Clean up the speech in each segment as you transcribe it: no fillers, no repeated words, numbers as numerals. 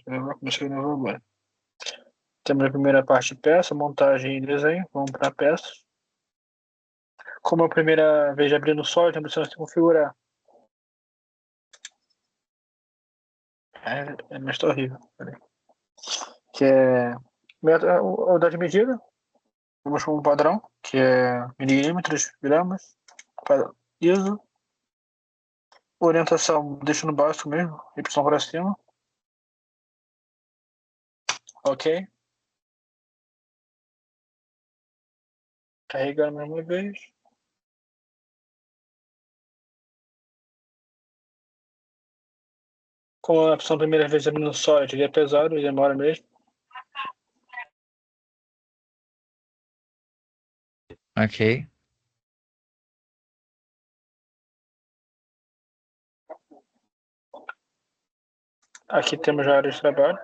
Começar novo agora. Temos a primeira parte de peça, montagem e desenho. Vamos para peças. Como é a primeira vez abrindo o solo, então precisamos se configurar. Mas tá horrível. Peraí. Que é o das medidas. Vamos com um padrão, que é milímetros, gramas, ISO. Orientação, deixa no básico mesmo, Y para cima. Ok. Carregar mais uma vez. Como a opção primeira vez abrindo sólido, ele é pesado e demora mesmo. Ok. Aqui temos a área de trabalho.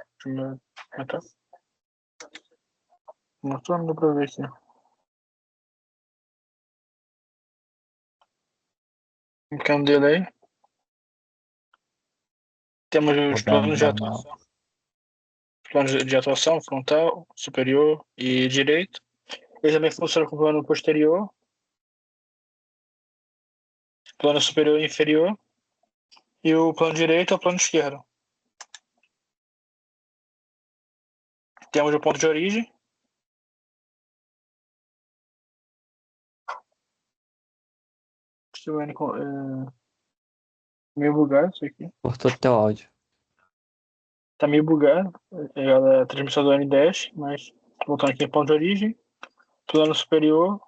Mostrando para ver aqui. Um pequeno delay. Temos os planos de atuação. Planos de atuação frontal, superior e direito. Ele também funciona com o plano posterior, plano superior e inferior. E o plano direito é o plano esquerdo. Temos o ponto de origem. Meio bugado isso aqui. Cortou teu áudio. Tá meio bugado. Ela é a transmissão do N10, mas voltando aqui em ponto de origem. Plano superior,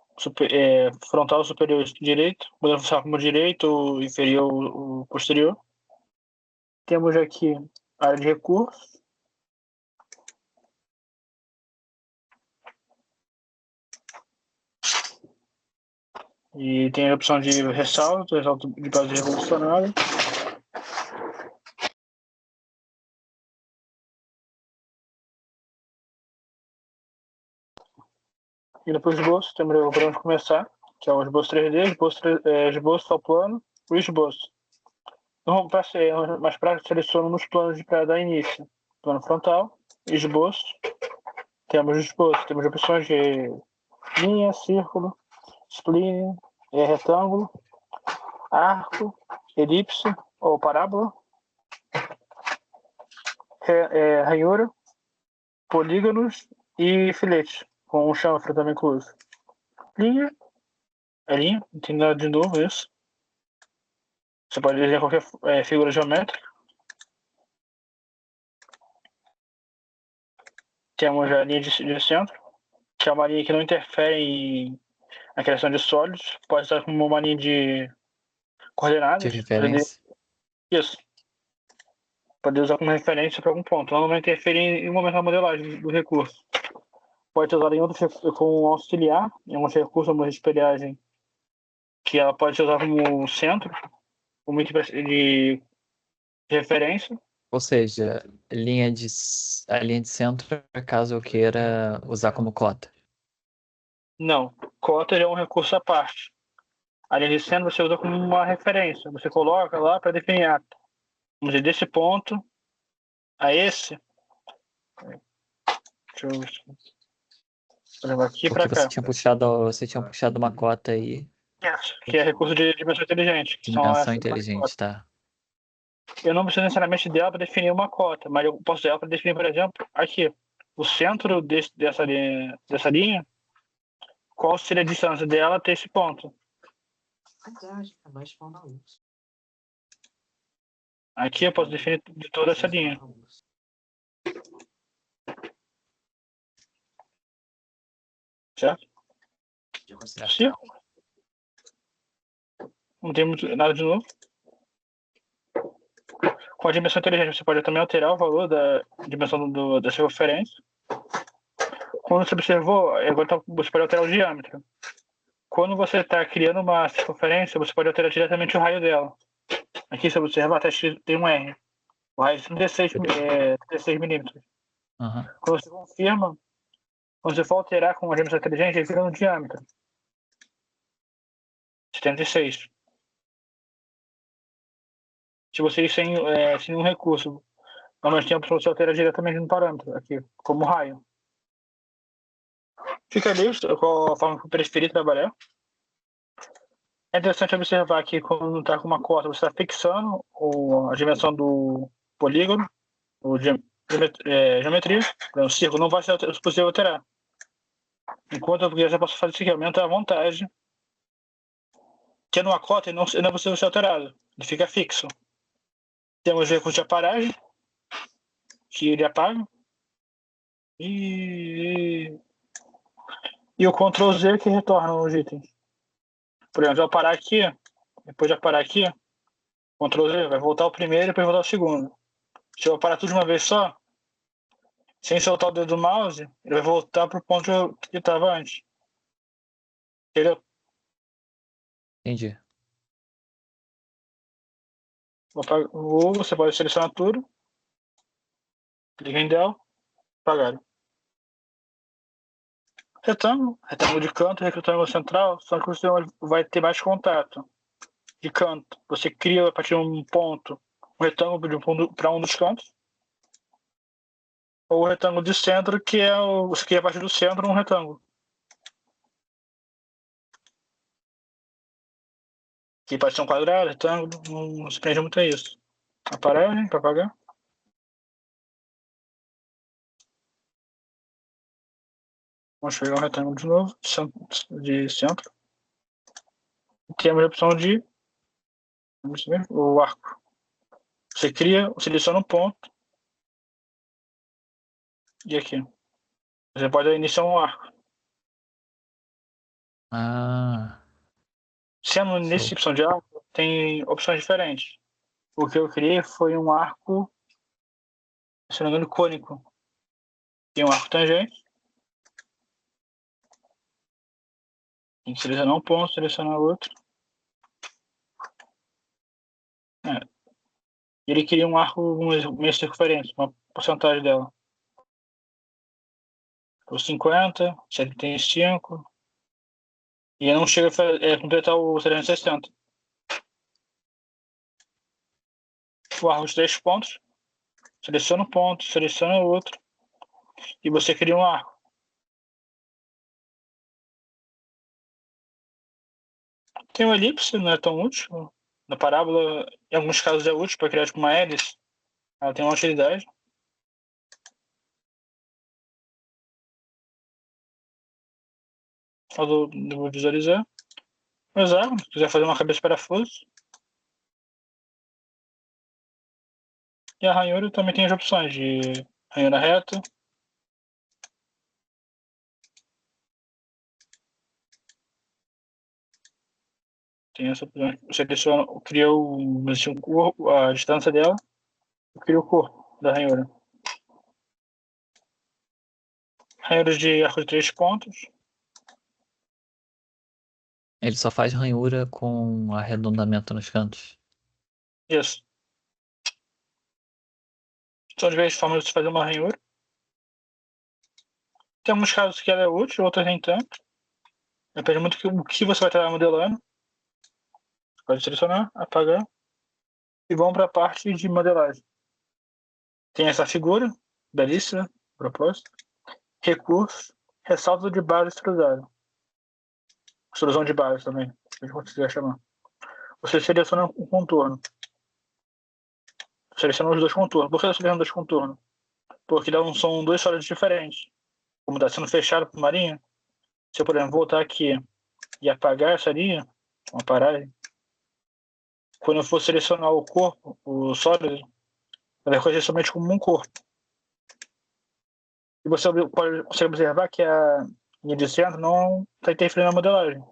frontal superior direito. Podemos funcionar como direito, ou inferior ou posterior. Temos aqui a área de recursos. E tem a opção de ressalto de base revolucionária. E depois esboço, podemos começar, que é o esboço 3D, esboço ao plano, o esboço. Então, para ser mais prático, seleciono nos planos para dar início. Plano frontal, esboço. Temos esboço, temos opções de linha, círculo, spline, retângulo, arco, elipse ou parábola, ranhura, polígonos e filetes, com um chanfre também incluso. Linha, linha, não tem nada de novo isso. Você pode desenhar qualquer figura geométrica. Temos a linha de centro, que é uma linha que não interfere na criação de sólidos. Pode estar como uma linha de coordenadas. De referência. Isso. Pode usar como referência para algum ponto. Não vai interferir em um momento da modelagem do recurso. Pode ser usado em outros como auxiliar, em alguns recursos, uma espelhagem, que ela pode ser usada como centro, como de referência. Ou seja, a linha de centro, caso eu queira usar como cota. Não. Cota é um recurso à parte. A linha de centro você usa como uma referência. Você coloca lá para definir, vamos dizer, desse ponto a esse. Deixa eu levar aqui para Porque cá. você tinha puxado uma cota aí. Que é recurso de dimensão inteligente. Que Dimensão são inteligente, tá? Eu não preciso necessariamente dela para definir uma cota, mas eu posso dela para definir, por exemplo, aqui, o centro dessa linha, qual seria a distância dela até esse ponto. Aqui eu posso definir de toda essa linha. Certo? Círculo. Não tem nada de novo. Com a dimensão inteligente, você pode também alterar o valor da dimensão dessa referência. Quando você observou, agora você pode alterar o diâmetro. Quando você está criando uma circunferência, você pode alterar diretamente o raio dela. Aqui, se você observar, tem um R. O raio de 36 milímetros. Uhum. Quando você confirma, quando você for alterar com uma dimensão inteligente, ele vira no diâmetro. 76. Se você ir sem um recurso, Ao mesmo tempo, você altera diretamente no parâmetro, aqui, como raio. Fica livre qual a forma que preferir trabalhar. É interessante observar que quando está com uma cota, você está fixando a dimensão do polígono, ou geometria. O círculo não vai ser possível alterar. Enquanto eu já posso fazer isso aqui, aumenta a vontade. Tendo uma cota, ele não é possível ser alterado. Ele fica fixo. Temos o recurso de aparagem, que ele apaga. E o Ctrl Z que retorna os itens. Por exemplo, eu parar aqui, depois de parar aqui, Ctrl Z, vai voltar o primeiro e depois voltar o segundo. Se eu parar tudo de uma vez só, sem soltar o dedo do mouse, ele vai voltar para o ponto que estava antes. Entendeu? Entendi. Você pode selecionar tudo. Clica em Del, apagar. Retângulo de canto, retângulo central, só que você vai ter mais contato. De canto, você cria a partir de um ponto um retângulo para um dos cantos. Ou o retângulo de centro, que é você cria a partir do centro um retângulo. Que pode ser um quadrado, retângulo, não se prende muito a isso. Aparelho, para apagar. Vamos pegar um retângulo de novo, de centro. Temos a opção de o arco. Você seleciona um ponto. E aqui. Você pode iniciar um arco. Sendo nesse opção de arco, tem opções diferentes. O que eu criei foi um arco, se não me engano, cônico. Tem um arco tangente. Tem que selecionar um ponto, selecionar outro. E ele queria um arco meio circunferência, uma porcentagem dela. Por 50, 75. E não chega a completar o 360. O arco de 3 pontos. Seleciona um ponto, seleciona outro. E você cria um arco. Tem uma elipse, não é tão útil. Na parábola, em alguns casos é útil para criar tipo, uma hélice. Ela tem uma utilidade. Eu vou visualizar. O hexágono, se quiser fazer uma cabeça parafuso. E a ranhura também tem as opções de ranhura reta. Tem essa opção. Você cria o corpo, a distância dela. Cria o corpo da ranhura. Ranhuras de arco de 3 pontos. Ele só faz ranhura com arredondamento nos cantos. Isso. São diversas formas de fazer uma ranhura. Tem alguns casos que ela é útil, outros nem tanto. Depende muito do que você vai estar modelando. Pode selecionar, apagar. E vamos para a parte de modelagem. Tem essa figura, belíssima, propósito. Recurso, ressalto de base extrusado. Extrusão de base também, se você quiser chamar. Você seleciona um contorno. Seleciona os dois contornos. Por que eu seleciono dois contornos? Porque são duas sólidos diferentes. Como está sendo fechado por uma linha, se eu, por exemplo, voltar aqui e apagar essa linha, uma paragem, quando eu for selecionar o corpo, o sólido, vai reconhecer somente como um corpo. E você consegue observar que a linha de centro não está interferindo na modelagem.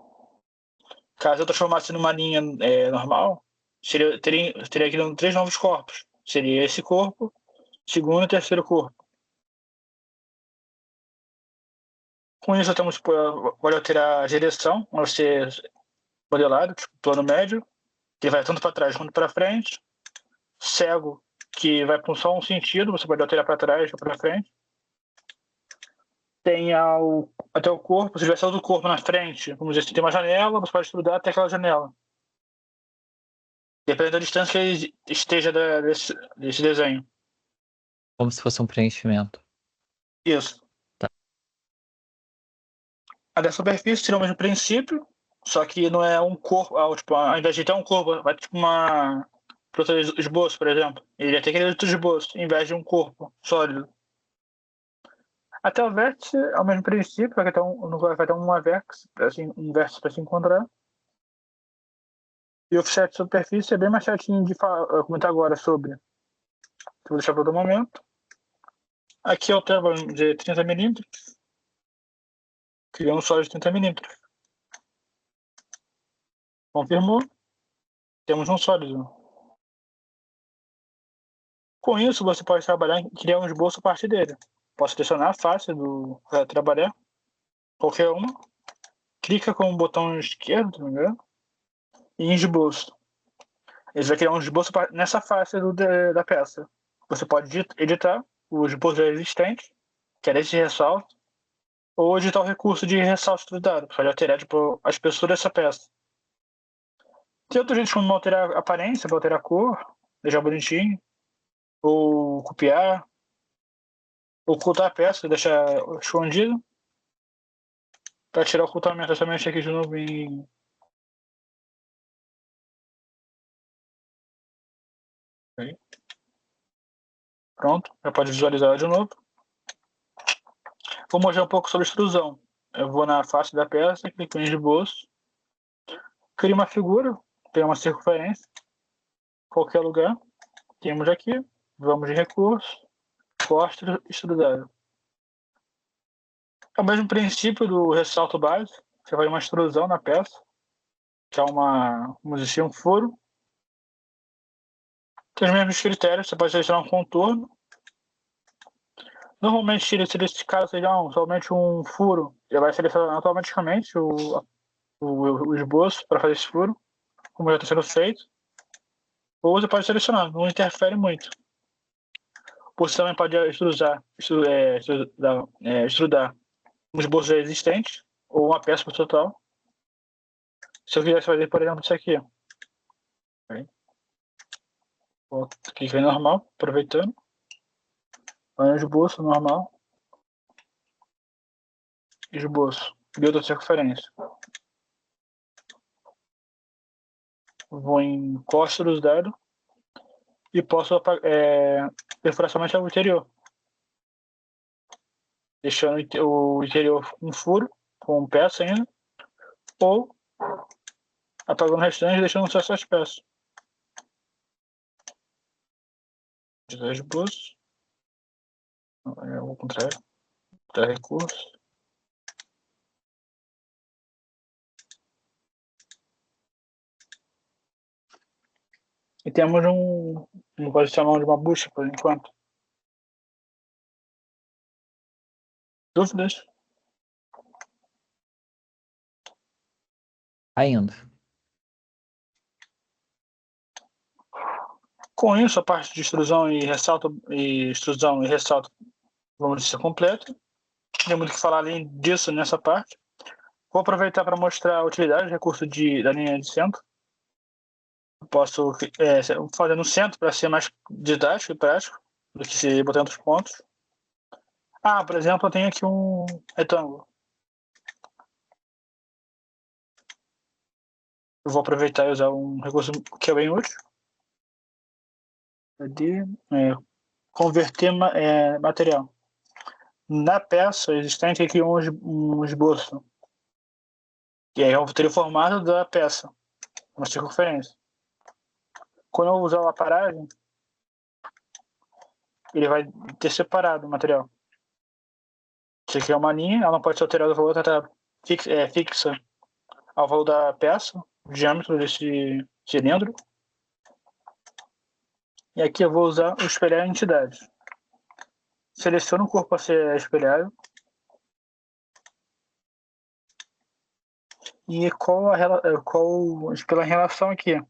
Caso eu transformasse numa linha normal, teria aqui 3 novos corpos. Seria esse corpo, segundo e terceiro corpo. Com isso, pode alterar a direção, ao ser modelado, tipo plano médio, que vai tanto para trás quanto para frente. Cego, que vai com só um sentido, você pode alterar para trás ou para frente. Tem até o corpo, se tiver só do corpo na frente, vamos dizer, se tem uma janela, você pode estudar até aquela janela. Dependendo da distância que esteja desse desenho. Como se fosse um preenchimento. Isso. Tá. A da superfície seria o mesmo princípio, só que não é um corpo, tipo, ao invés de ter um corpo, vai tipo uma para esboço, por exemplo. Ele ia ter aquele outro esboço, em vez de um corpo sólido. Até o vértice é o mesmo princípio, vai ter uma vértice, assim, um vértice para se encontrar. E o offset de superfície é bem mais chatinho de comentar agora sobre. Vou deixar para outro momento. Aqui eu tenho de 30 milímetros. Criamos um sólido de 30 milímetros. Confirmou. Temos um sólido. Com isso, você pode trabalhar e criar um esboço a partir dele. Posso selecionar a face para trabalhar. Qualquer uma. Clica com o botão esquerdo, se não me engano. E em esboço. Ele vai criar um esboço nessa face da peça. Você pode editar o esboço já existente, que era esse ressalto, ou editar o recurso de ressalto do dado, para alterar tipo, a espessura dessa peça. Tem outro jeito como alterar a aparência, para alterar a cor, deixar bonitinho, ou copiar, ocultar a peça, deixar escondido, para tirar o ocultamento. Essa mexe aqui de novo em. Aí. Pronto, já pode visualizar de novo. Vou mostrar um pouco sobre extrusão. Eu vou na face da peça, clico em esboço, crio uma figura, tem uma circunferência, qualquer lugar. Temos aqui, vamos de recurso, corte extrudado. É o mesmo princípio do ressalto base. Você faz uma extrusão na peça, que é vamos dizer, um furo. Tem os mesmos critérios, você pode selecionar um contorno. Normalmente, se esse caso seja somente um furo, ele vai selecionar automaticamente o esboço para fazer esse furo, como já está sendo feito. Ou você pode selecionar, não interfere muito. Você também pode extrudar um esboço já existente, ou uma peça total. Se eu quisesse fazer, por exemplo, isso aqui. Vou clicar em normal, aproveitando. Vai no esboço, normal. Esboço. De outra circunferência. Vou em costa dos dados. E posso perfurar somente o interior. Deixando o interior um furo, com peça ainda. Ou apagando o restante, deixando só essas peças. Esboço. É o contrário. Tá recurso. E temos não pode chamar de uma bucha por enquanto. Dúvidas? Ainda. Com isso, a parte de extrusão e ressalto, vamos dizer, completa. Não tem muito o que falar além disso nessa parte. Vou aproveitar para mostrar a utilidade do recurso da linha de centro. Posso fazer no centro para ser mais didático e prático do que se botar outros pontos. Por exemplo, eu tenho aqui um retângulo. Eu vou aproveitar e usar um recurso que é bem útil. Converter material. Na peça existente aqui um esboço. E aí eu vou ter o formato da peça, uma circunferência. Quando eu usar a paragem, ele vai ter separado o material. Isso aqui é uma linha, ela não pode ser alterada, o valor está fixa ao valor da peça, o diâmetro desse cilindro. E aqui eu vou usar o espelhar entidade. Seleciono o corpo a ser espelhado. E pela relação aqui.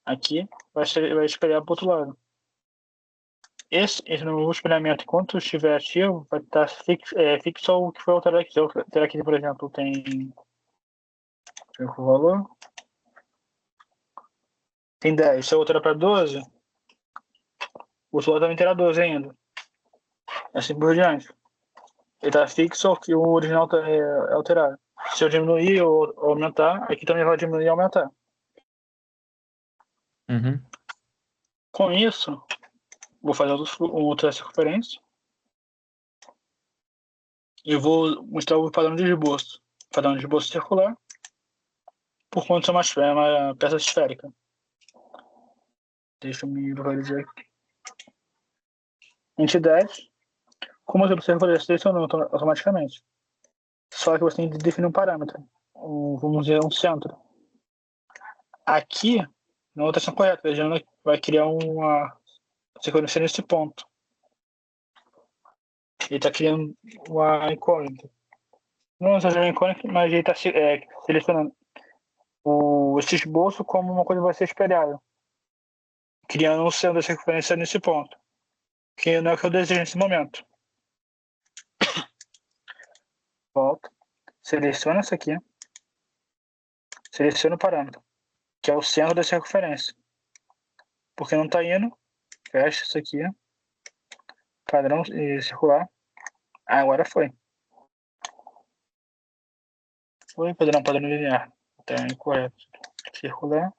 Aqui vai espelhar para o outro lado. Esse no espelhamento, enquanto estiver ativo, vai estar fixo o que foi alterado aqui. Se eu alterar aqui, por exemplo, tem o valor. Tem 10. Se eu alterar para 12, o outro lado também terá 12 ainda. Assim por diante. Ele tá fixo ou que o original é alterado. Se eu diminuir ou aumentar, aqui também vai diminuir e aumentar. Uhum. Com isso, vou fazer outra circunferência. E vou mostrar o padrão de esboço. Padrão de esboço circular. Por conta de ser uma peça esférica. Deixa eu me localizar aqui. Entidade. Como você poderia selecionar automaticamente. Só que você tem que definir um parâmetro. Vamos dizer, um centro. Aqui, na rotação correta, a gente vai criar uma sequência nesse ponto. Ele está criando uma incógnita. Não seja uma incógnita, mas ele está selecionando esse esboço como uma coisa que vai ser espelhada. Criando um centro da circunferência nesse ponto. Que não é o que eu desejo nesse momento. Volto. Seleciona isso aqui. Seleciona o parâmetro, que é o centro da circunferência. Porque não está indo. Fecha isso aqui. Padrão circular. Agora foi. Foi padrão linear. Tá incorreto. Circular.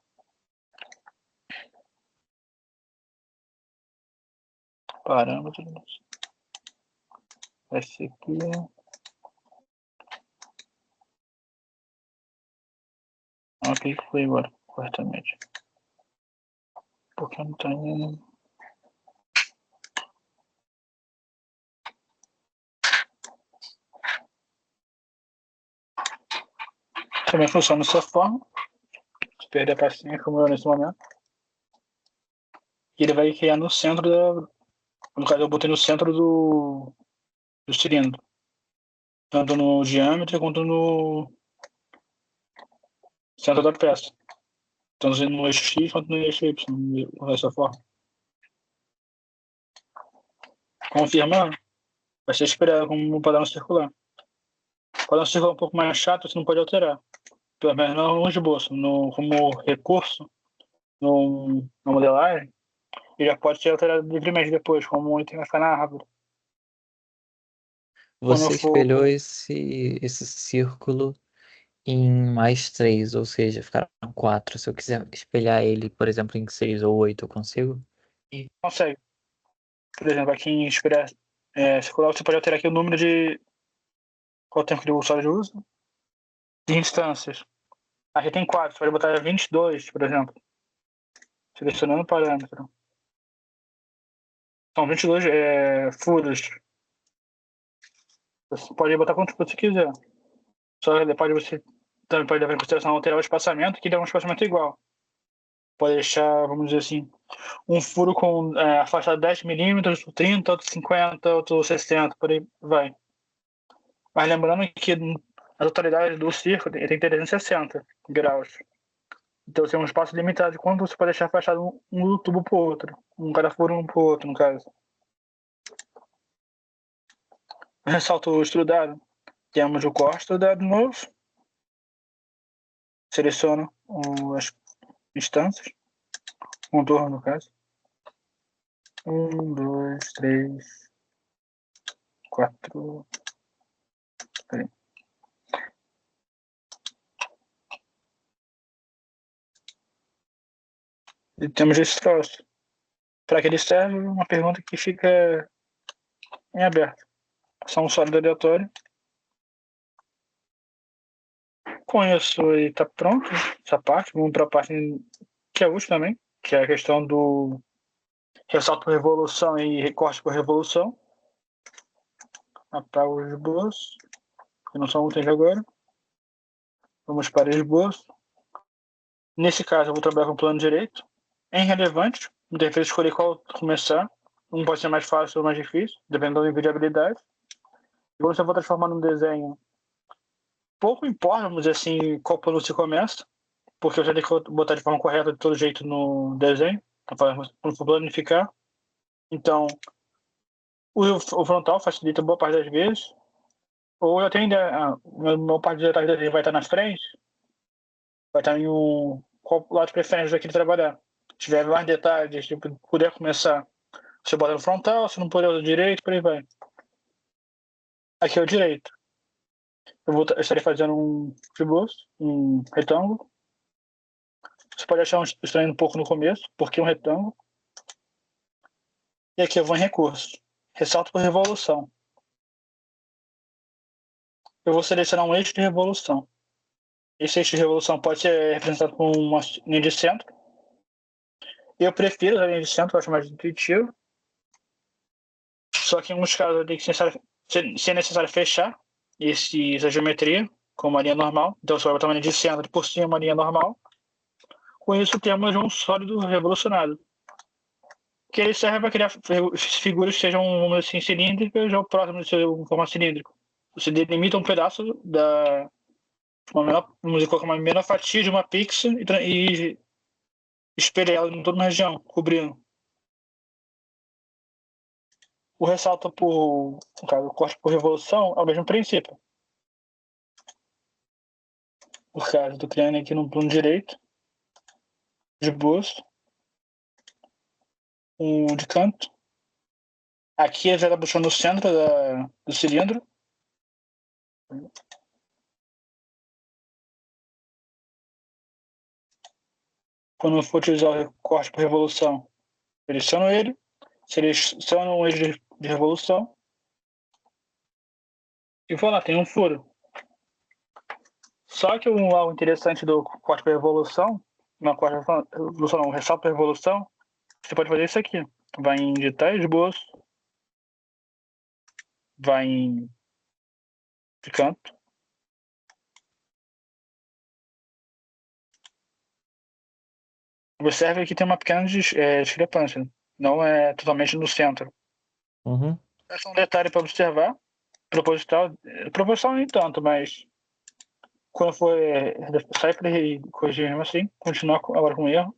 Parâmetros. Esse aqui. Ok, foi agora, corretamente. Porque não tá indo. Também funciona dessa forma. Se perder a pastinha, como eu nesse momento. E ele vai criar no centro da. No caso, eu botei no centro do cilindro. Tanto no diâmetro quanto no centro da peça. Tanto no eixo X quanto no eixo Y, dessa forma. Confirmando, vai ser esperado como um padrão circular. O padrão circular é um pouco mais chato, você não pode alterar. Pelo menos não no esboço. Como recurso, na modelagem, ele já pode ser alterado livremente depois, como um item vai ficar na árvore. Quando eu Você for. espelhou esse círculo em mais 3, ou seja, ficaram 4. Se eu quiser espelhar ele, por exemplo, em 6 ou 8, eu consigo? Consegue. Por exemplo, aqui em esperar circular, você pode alterar aqui o número de. Qual tempo que o usuário usa? De instâncias. Aqui tem 4, você pode botar 22, por exemplo. Selecionando o parâmetro. São 22 furos. Você pode botar quanto você quiser. Só que depois você também pode levar em consideração alterar o espaçamento, que dá um espaçamento igual. Pode deixar, vamos dizer assim, um furo com afastado 10 milímetros, outro 30, outro 50, outro 60, por aí vai. Mas lembrando que a totalidade do círculo tem 360 graus. Então tem um espaço limitado de quanto você pode deixar afastado um tubo para o outro. Um cada furo um para o outro, no caso. Ressalto o extrudado. Temos o corte extrudado novo. Seleciono as instâncias. Contorno, no caso. 1, 2, 3, 4. Peraí. E temos esse troço. Para que ele serve? Uma pergunta que fica em aberto. Só um sólido aleatório. Com isso, ele está pronto, essa parte. Vamos para a parte que é útil também, que é a questão do ressalto por revolução e recorte por revolução. Apago os esboços, que não são úteis agora. Vamos para o esboço. Nesse caso, eu vou trabalhar com o plano direito. É irrelevante, deve escolher qual começar. Um pode ser mais fácil ou mais difícil, dependendo do nível de habilidade. E quando eu vou transformar num desenho, pouco importa, vamos dizer assim, qual plano você começa, porque eu já tenho que botar de forma correta de todo jeito no desenho, para planificar. Então, o frontal facilita boa parte das vezes. Ou eu tenho a maior parte dos detalhes dele vai estar na frente, vai estar em qual lado de preferência eu quero trabalhar. Se tiver mais detalhes, tipo, puder começar Você bota no frontal, se não puder usar o direito, por aí vai. Aqui é o direito. Eu estarei fazendo um esboço, um retângulo. Você pode achar estranho um pouco no começo, porque é um retângulo. E aqui eu vou em recursos. Ressalto por revolução. Eu vou selecionar um eixo de revolução. Esse eixo de revolução pode ser representado por uma linha de centro. Eu prefiro a linha de centro, eu acho mais intuitivo. Só que em alguns casos eu tenho que ser necessário fechar essa geometria com uma linha normal. Então você vai botar uma linha de centro e por cima uma linha normal. Com isso temos um sólido revolucionado. Que ele serve para criar figuras que sejam, vamos dizer assim, cilíndricas ou próximas de ser um formato cilíndrico. Você delimita um pedaço uma menor, vamos dizer, colocar uma menor fatia de uma pixel e espelha ela em toda uma região, cobrindo. O ressalto por, no caso, o corte por revolução é o mesmo princípio. Por caso, estou criando aqui no plano direito, de esboço, um de canto. Aqui é já puxando no centro do cilindro. Quando eu for utilizar o corte por revolução, seleciono ele, seleciono um eixo de revolução e vou lá, tem um furo. Só que algo interessante do corte por revolução, não corte por revolução, não, ressalto por revolução, você pode fazer isso aqui. Vai em editar esboço, vai em de canto. Observe que tem uma pequena discrepância, não é totalmente no centro. Uhum. Esse é um detalhe para observar. Proposital nem tanto, mas quando for sair para corrigir mesmo assim, continuar agora com erro,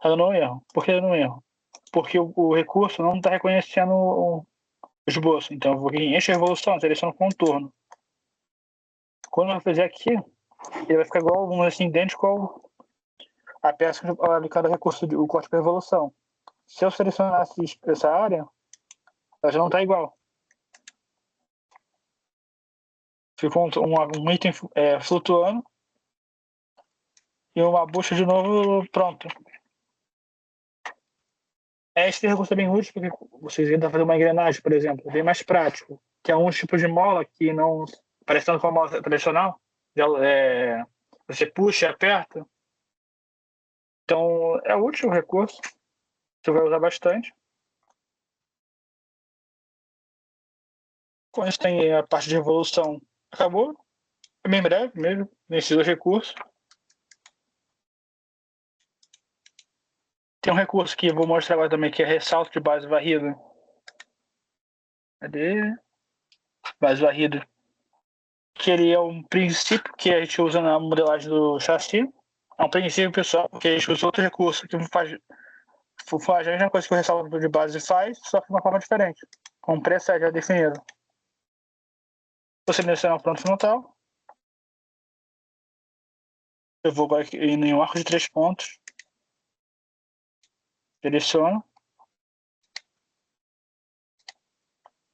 tá dando um erro. Por que dando um erro? Porque o recurso não está reconhecendo o esboço. Então eu vou em eixo de revolução, seleciono contorno. Quando eu fizer aqui, ele vai ficar igual, vamos dizer assim, idêntico à peça aplicada ao recurso o corte por revolução. Se eu selecionasse essa área, ela já não está igual. Ficou um item flutuando e uma bucha de novo pronto. Esse recurso é bem útil porque vocês tentam fazer uma engrenagem, por exemplo, é bem mais prático. Que é um tipo de mola que não, parecendo com a mola tradicional, você puxa e aperta. Então é útil o recurso, você vai usar bastante. Com isso tem a parte de revolução. Acabou. É bem breve mesmo, nesses dois recursos. Tem um recurso que eu vou mostrar agora também, que é ressalto de base varrida. Cadê? Base varrida. Que ele é um princípio que a gente usa na modelagem do chassi. É um princípio, pessoal, porque a gente usa outro recurso que faz a mesma coisa que o ressalto de base faz, só que de uma forma diferente. Com um preset já definido. Você selecionar o plano frontal. Eu vou agora em um arco de 3 pontos. Seleciono.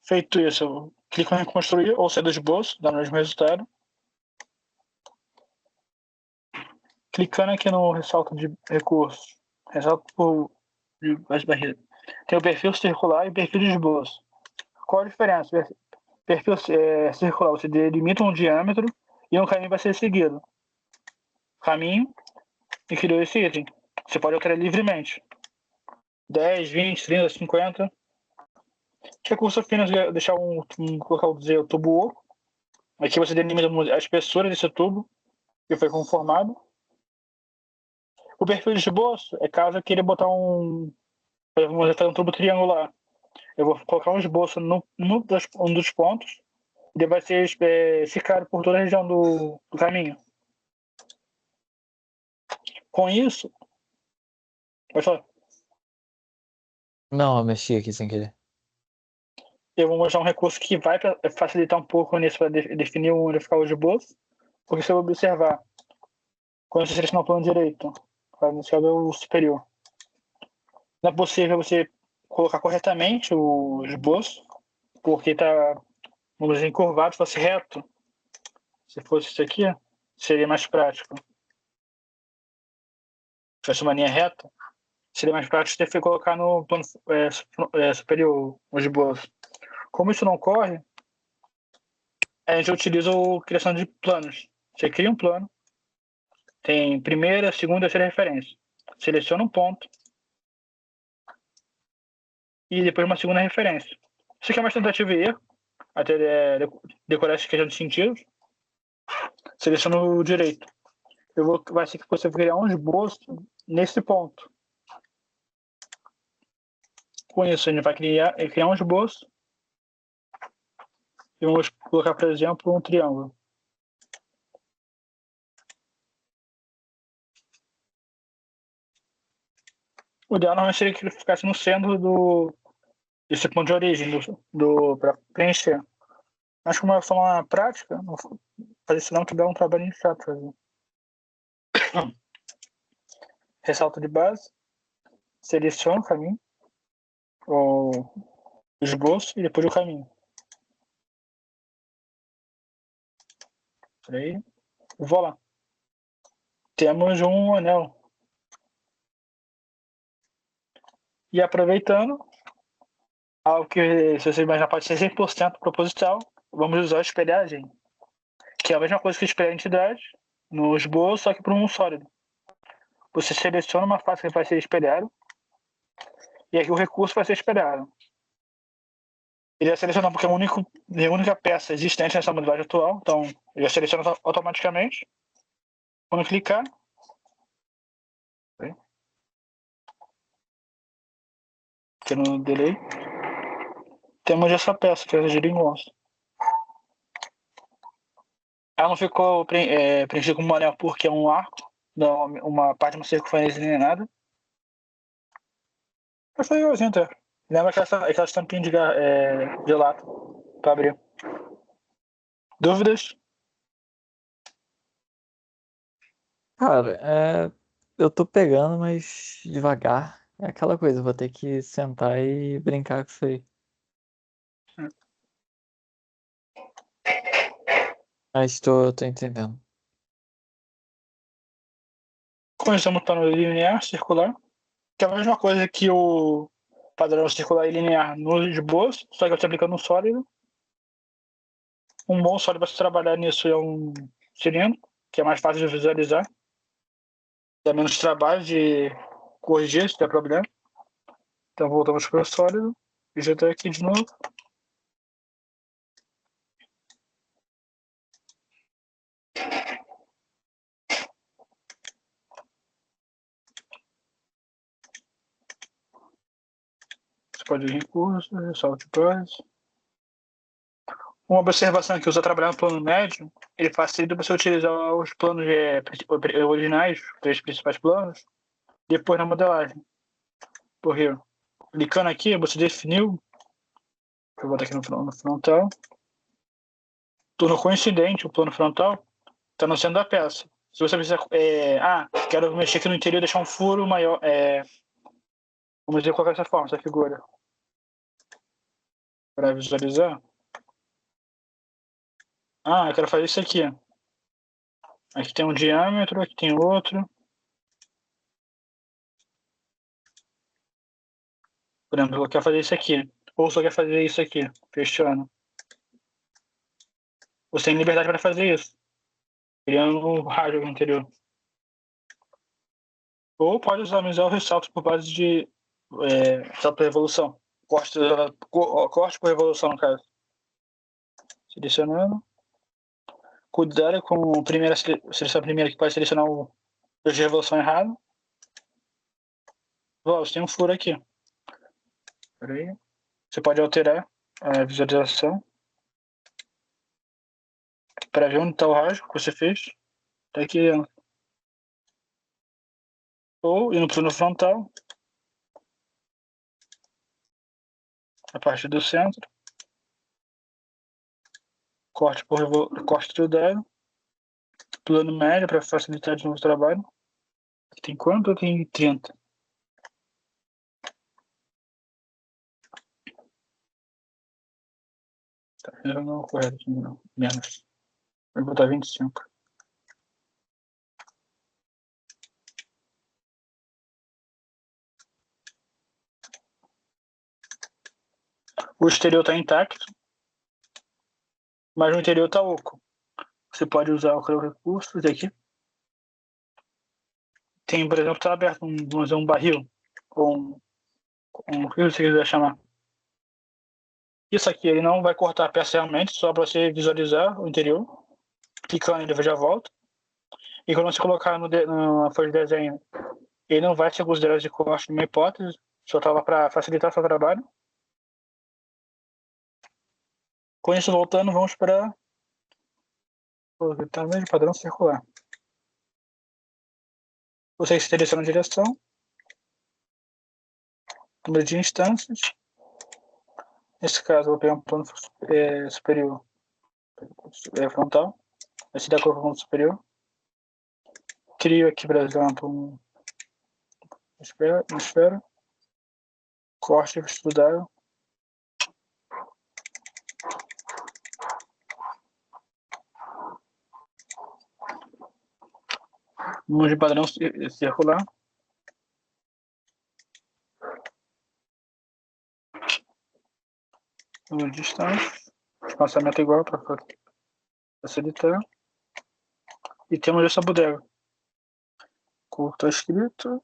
Feito isso, eu clico em reconstruir ou sair do esboço, dá o mesmo resultado. Clicando aqui no ressalto de recursos, ressalto por base barreira. Tem o perfil circular e o perfil de esboço. Qual a diferença? Perfil circular, você delimita um diâmetro e um caminho vai ser seguido. Caminho e criou esse item. Você pode alterar livremente. 10, 20, 30, 50. Recurso apenas deixar colocar o tubo oco. Aqui você delimita a espessura desse tubo que foi conformado. O perfil de esboço é caso eu queira botar vamos fazer um tubo triangular. Eu vou colocar um esboço um dos pontos e vai ser esticado por toda a região do caminho. Com isso, pode falar. Não, eu mexi aqui sem querer. Eu vou mostrar um recurso que vai facilitar um pouco nisso para definir onde ficar o esboço. Porque se eu observar, quando você selecionar o plano direito, nesse caso é o superior, não é possível você colocar corretamente o esboço, porque tá, vamos dizer, encurvado. Se fosse reto, se fosse isso aqui, seria mais prático. Se fosse uma linha reta, seria mais prático ter que colocar no plano superior o esboço. Como isso não ocorre, a gente utiliza a criação de planos. Você cria um plano, tem primeira, segunda e terceira referência. Seleciona um ponto e depois uma segunda referência. Isso aqui é uma tentativa e erro, até decorar essa questão de sentidos. Seleciona o direito. Vai ser que você vai criar um esboço nesse ponto. Com isso, a gente vai criar um esboço e vamos colocar, por exemplo, um triângulo. O ideal normalmente seria que ele ficasse no centro desse ponto de origem para preencher. Mas como é só uma prática, não fazer isso não que dá um trabalho chato fazer. Ressalto de base, seleciona o caminho, o esboço e depois o caminho. Aí, vou lá. Temos um anel. E aproveitando, algo que, se você imaginar, pode ser 100% proposital, vamos usar a espelhagem, que é a mesma coisa que a espelhagem no esboço, só que para um sólido. Você seleciona uma face que vai ser espelhado, e aqui o recurso vai ser espelhado. Ele vai selecionar porque é a única peça existente nessa modalidade atual, então ele vai selecionar automaticamente. Quando clicar, aqui no delay, temos essa peça que é a geringonça. Ela não ficou preenchida como um anel porque é um arco, não, uma parte de uma circunferência nem nada. Mas foi igualzinho até. Lembra aquela tampinha de lata para abrir. Dúvidas? Cara, eu tô pegando, mas devagar. É aquela coisa, vou ter que sentar e brincar com isso aí. Mas tô entendendo. Começamos no linear, circular, que é a mesma coisa que o padrão circular e linear no esboço, só que eu estou aplicando um sólido. Um bom sólido para se trabalhar nisso é um cilindro, que é mais fácil de visualizar. Dá menos trabalho de corrigir se der problema. Então voltamos para o sólido. E já estou aqui de novo. Você pode ir em recurso, ressalto base. Uma observação que usa trabalhar no plano médio, ele facilita você utilizar os planos originais, os três principais planos, depois na modelagem. Porque clicando aqui, você definiu, vou botar aqui no frontal, torno coincidente o plano frontal, está no centro da peça. Se você precisa, quero mexer aqui no interior, deixar um furo maior, vamos dizer, colocar dessa forma, essa figura, para visualizar. Eu quero fazer isso aqui. Aqui tem um diâmetro, aqui tem outro. Por exemplo, eu quero fazer isso aqui. Ou só quer fazer isso aqui, fechando. Você tem liberdade para fazer isso, criando um rádio no interior. Ou pode usar o ressalto por base de ressalto por revolução. Corte por revolução, no caso. Selecionando. Cuidado com a primeira seleção primeira que pode selecionar o de revolução errado. Você tem um furo aqui. Peraí. Você pode alterar a visualização para ver onde está o rádio que você fez. Tá aqui. Ou indo para o frontal. A partir do centro. Corte trudado. Plano médio para facilitar de novo o trabalho. Tem quanto? Tem 30. Eu não correto aqui, não. Menos. Vou botar 25. O exterior está intacto, mas o interior está oco. Você pode usar o recurso aqui. Tem, por exemplo, está aberto vamos dizer, um barril, ou o que você quiser chamar. Isso aqui ele não vai cortar parcialmente, só para você visualizar o interior. Clicando ele já volta. E quando você colocar na folha de desenho, ele não vai ser considerado de corte numa hipótese, só estava para facilitar seu trabalho. Com isso, voltando, vamos para o tamanho de padrão circular. Você seleciona a direção, número de instâncias. Nesse caso, eu vou pegar um plano superior frontal. Vai se dar cor para o ponto superior. Crio aqui, por exemplo, uma esfera. Corte estudável. Número de padrão circular. Número de distância. Espaçamento igual para facilitar. E temos essa bodega. Curta escrito.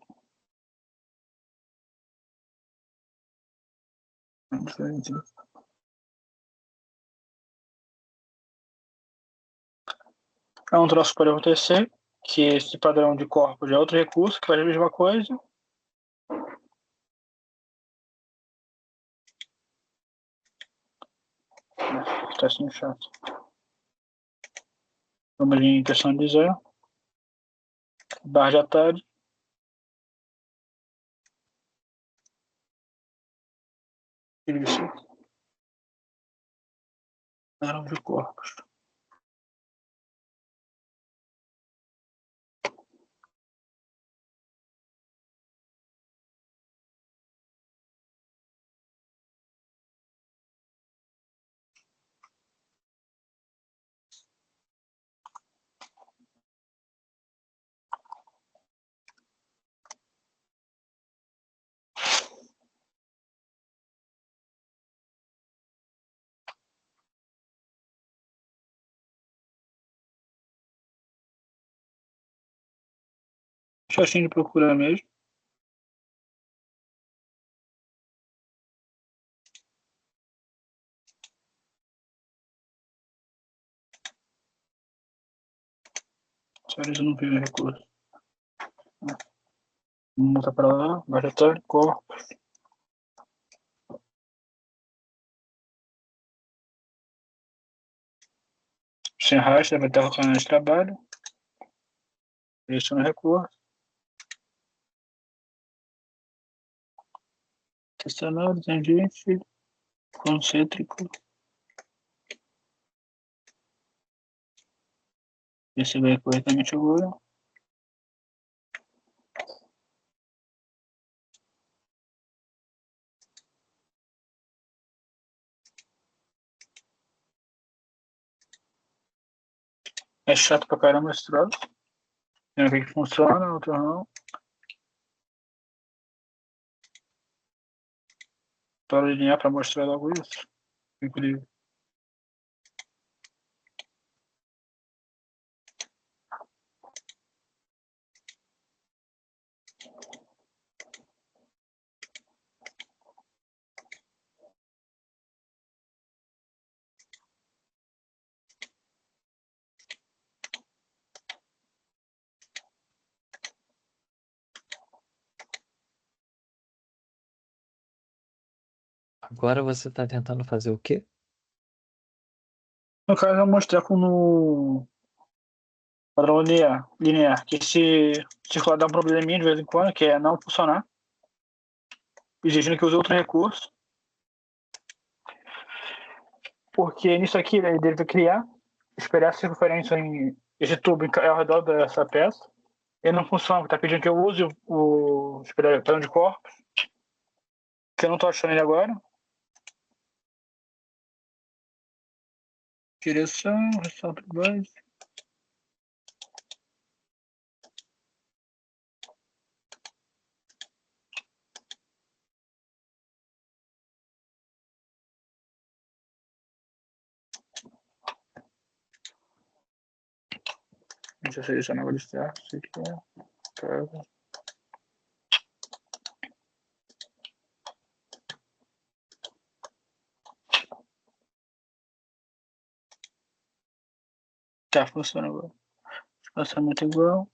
É um troço que pode acontecer, que esse padrão de corpo já é outro recurso, que faz a mesma coisa. Está sendo chato. Vamos em questão de zero. Barra de atalho. Isso. Padrão de corpos. Chatinho de procurar mesmo. Só eles não viram recurso. Vamos voltar para lá. Barra de atalho. Corpo. Sem racha, vai estar colocando de trabalho. Seleciona recurso. Questionário, tangente, concêntrico. Esse vai corretamente agora. É chato pra caramba esse troço. Tem aqui que funciona, outro não. Para alinhar para mostrar logo isso. Incrível. Agora você está tentando fazer o quê? No caso, eu vou mostrar como padrão linear, que se circular dá um probleminha de vez em quando, que é não funcionar, exigindo que use outro recurso. Porque nisso aqui ele deve criar, esperar a circunferência em esse tubo ao redor dessa peça. Ele não funciona, porque está pedindo que eu use o padrão de corpos, que eu não estou achando ele agora. Direção, ressalto base. Deixa eu selecionar o listaço. Isso aqui é. Tá, funciona agora. Espaçamento igual.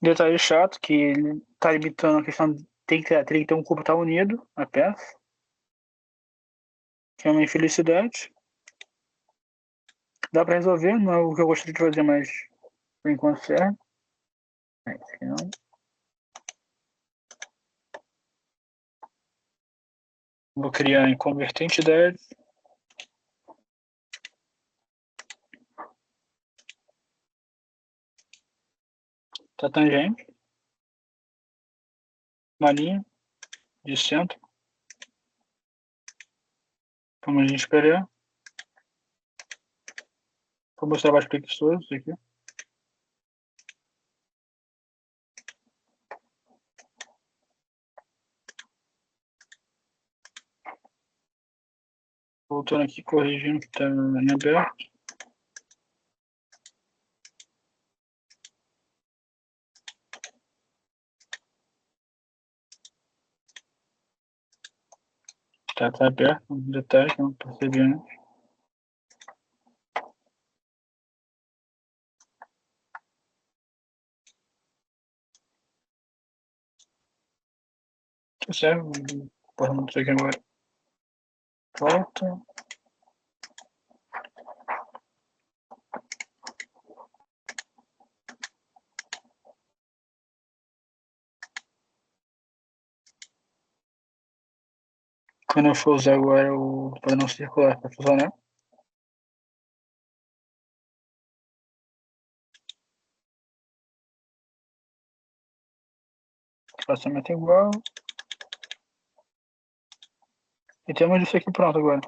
Detalhe chato que ele tá limitando a questão de tem que ter um corpo tá unido a peça. Que é uma infelicidade. Dá pra resolver, não é o que eu gostaria de fazer, mas por enquanto serve. Esse aqui não. Vou criar em converter entidades. Tá tangente. Uma linha de centro. Como a gente esperar. Vou mostrar mais preguiçoso isso aqui. Voltando aqui, corrigindo que tá em aberto. Tá aberto, um detalhe que eu não percebi antes. Tá certo, porra, isso aqui agora. Volta. Quando eu for usar agora o padrão circular para funcionar. Espaçamento igual. E temos isso aqui pronto agora.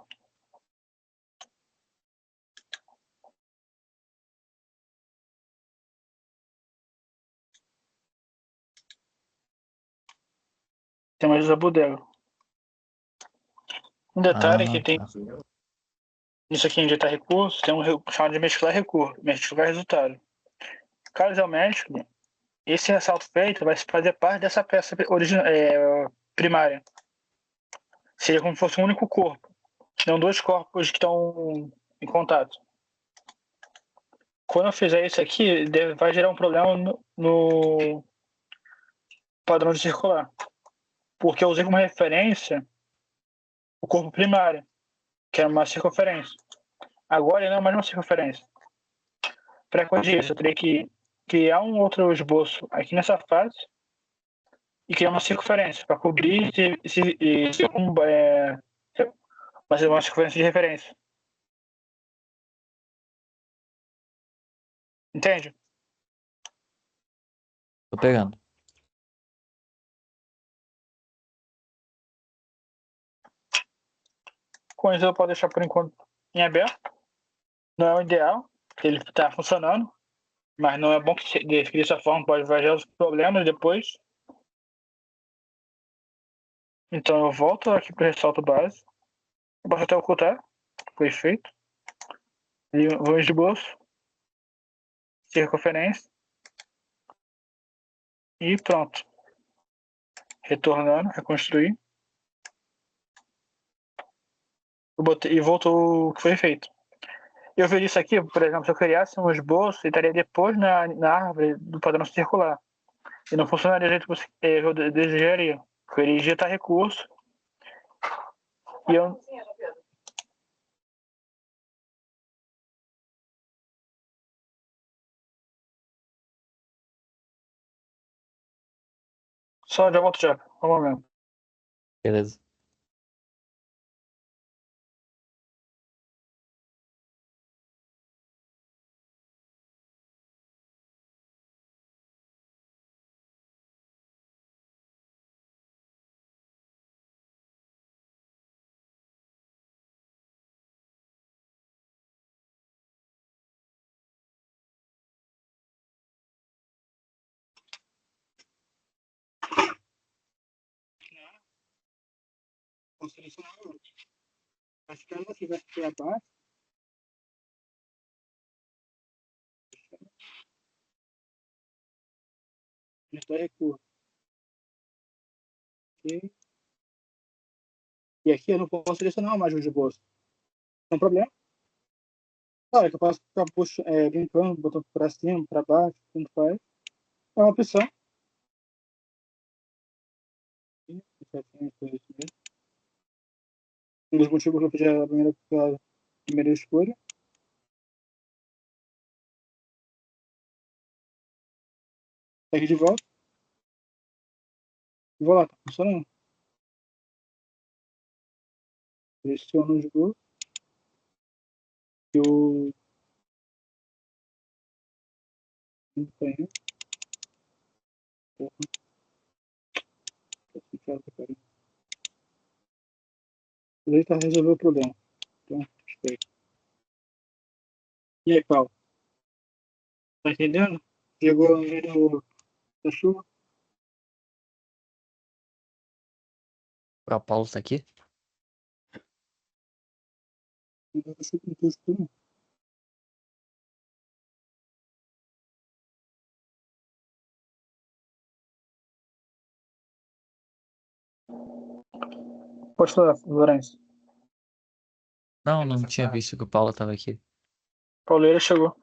Temos a bodega. Um detalhe é que tem Tá. isso aqui em editar recursos, tem um chamado de mesclar recurso, mesclar resultado. Caso eu mescle, esse ressalto feito vai fazer parte dessa peça primária. Seria como se fosse um único corpo. Não dois corpos que estão em contato. Quando eu fizer isso aqui, vai gerar um problema no padrão de circular. Porque eu usei como referência o corpo primário, que era uma circunferência. Agora ele não é mais uma circunferência. Para corrigir isso, eu teria que criar um outro esboço aqui nessa fase e criar uma circunferência para cobrir uma circunferência de referência. Entende? Tô pegando. Com isso eu posso deixar por enquanto em aberto. Não é o ideal, porque ele está funcionando, mas não é bom que dessa forma pode gerar os problemas depois. Então eu volto aqui para o ressalto base. Eu posso até ocultar, foi feito. Vou em esboço, circunferência e pronto. Retornando, reconstruir. E voltou o que foi feito. Eu veria isso aqui, por exemplo, se eu criasse um esboço, ele estaria depois na árvore do padrão circular. E não funcionaria do jeito que eu desejaria. Eu iria injetar recurso. E eu. Só já volto já. Um momento. Beleza. Vou selecionar agora. Mas caso você vai ter abaixo, gestor recurso. Ok. E aqui eu não posso selecionar mais o de bolso. Não tem problema. Claro que eu posso ficar brincando, botando para cima, para baixo, tanto faz. É uma opção. Um dos motivos que eu pedi a primeira escolha. Pega de volta. E vou lá, tá funcionando. Seleciono os dois. Eu não tenho. Porra, cara. Ele tá resolvendo o problema. Então, espera. E aí, Paulo? Tá entendendo? Chegou no meio da chuva? O Paulo tá aqui? No meio da chuva, não tô escutando. Pode falar, Lourenço. Não, não tinha visto que o Paulo tava aqui. Pauleira chegou.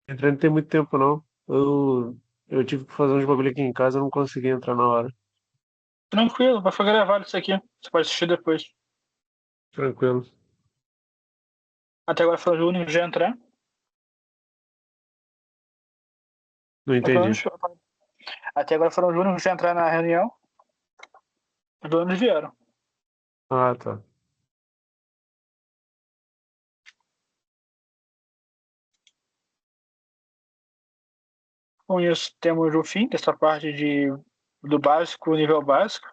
Entrei não tem muito tempo, não. Eu tive que fazer uns bagulho aqui em casa, eu não consegui entrar na hora. Tranquilo, vai ficar gravado isso aqui. Você pode assistir depois. Tranquilo. Até agora foi o Júnior já entrar. Não entendi. Até agora foram os únicos a entrar na reunião. Os donos vieram. Ah, tá. Com isso, temos o fim dessa parte do básico, nível básico.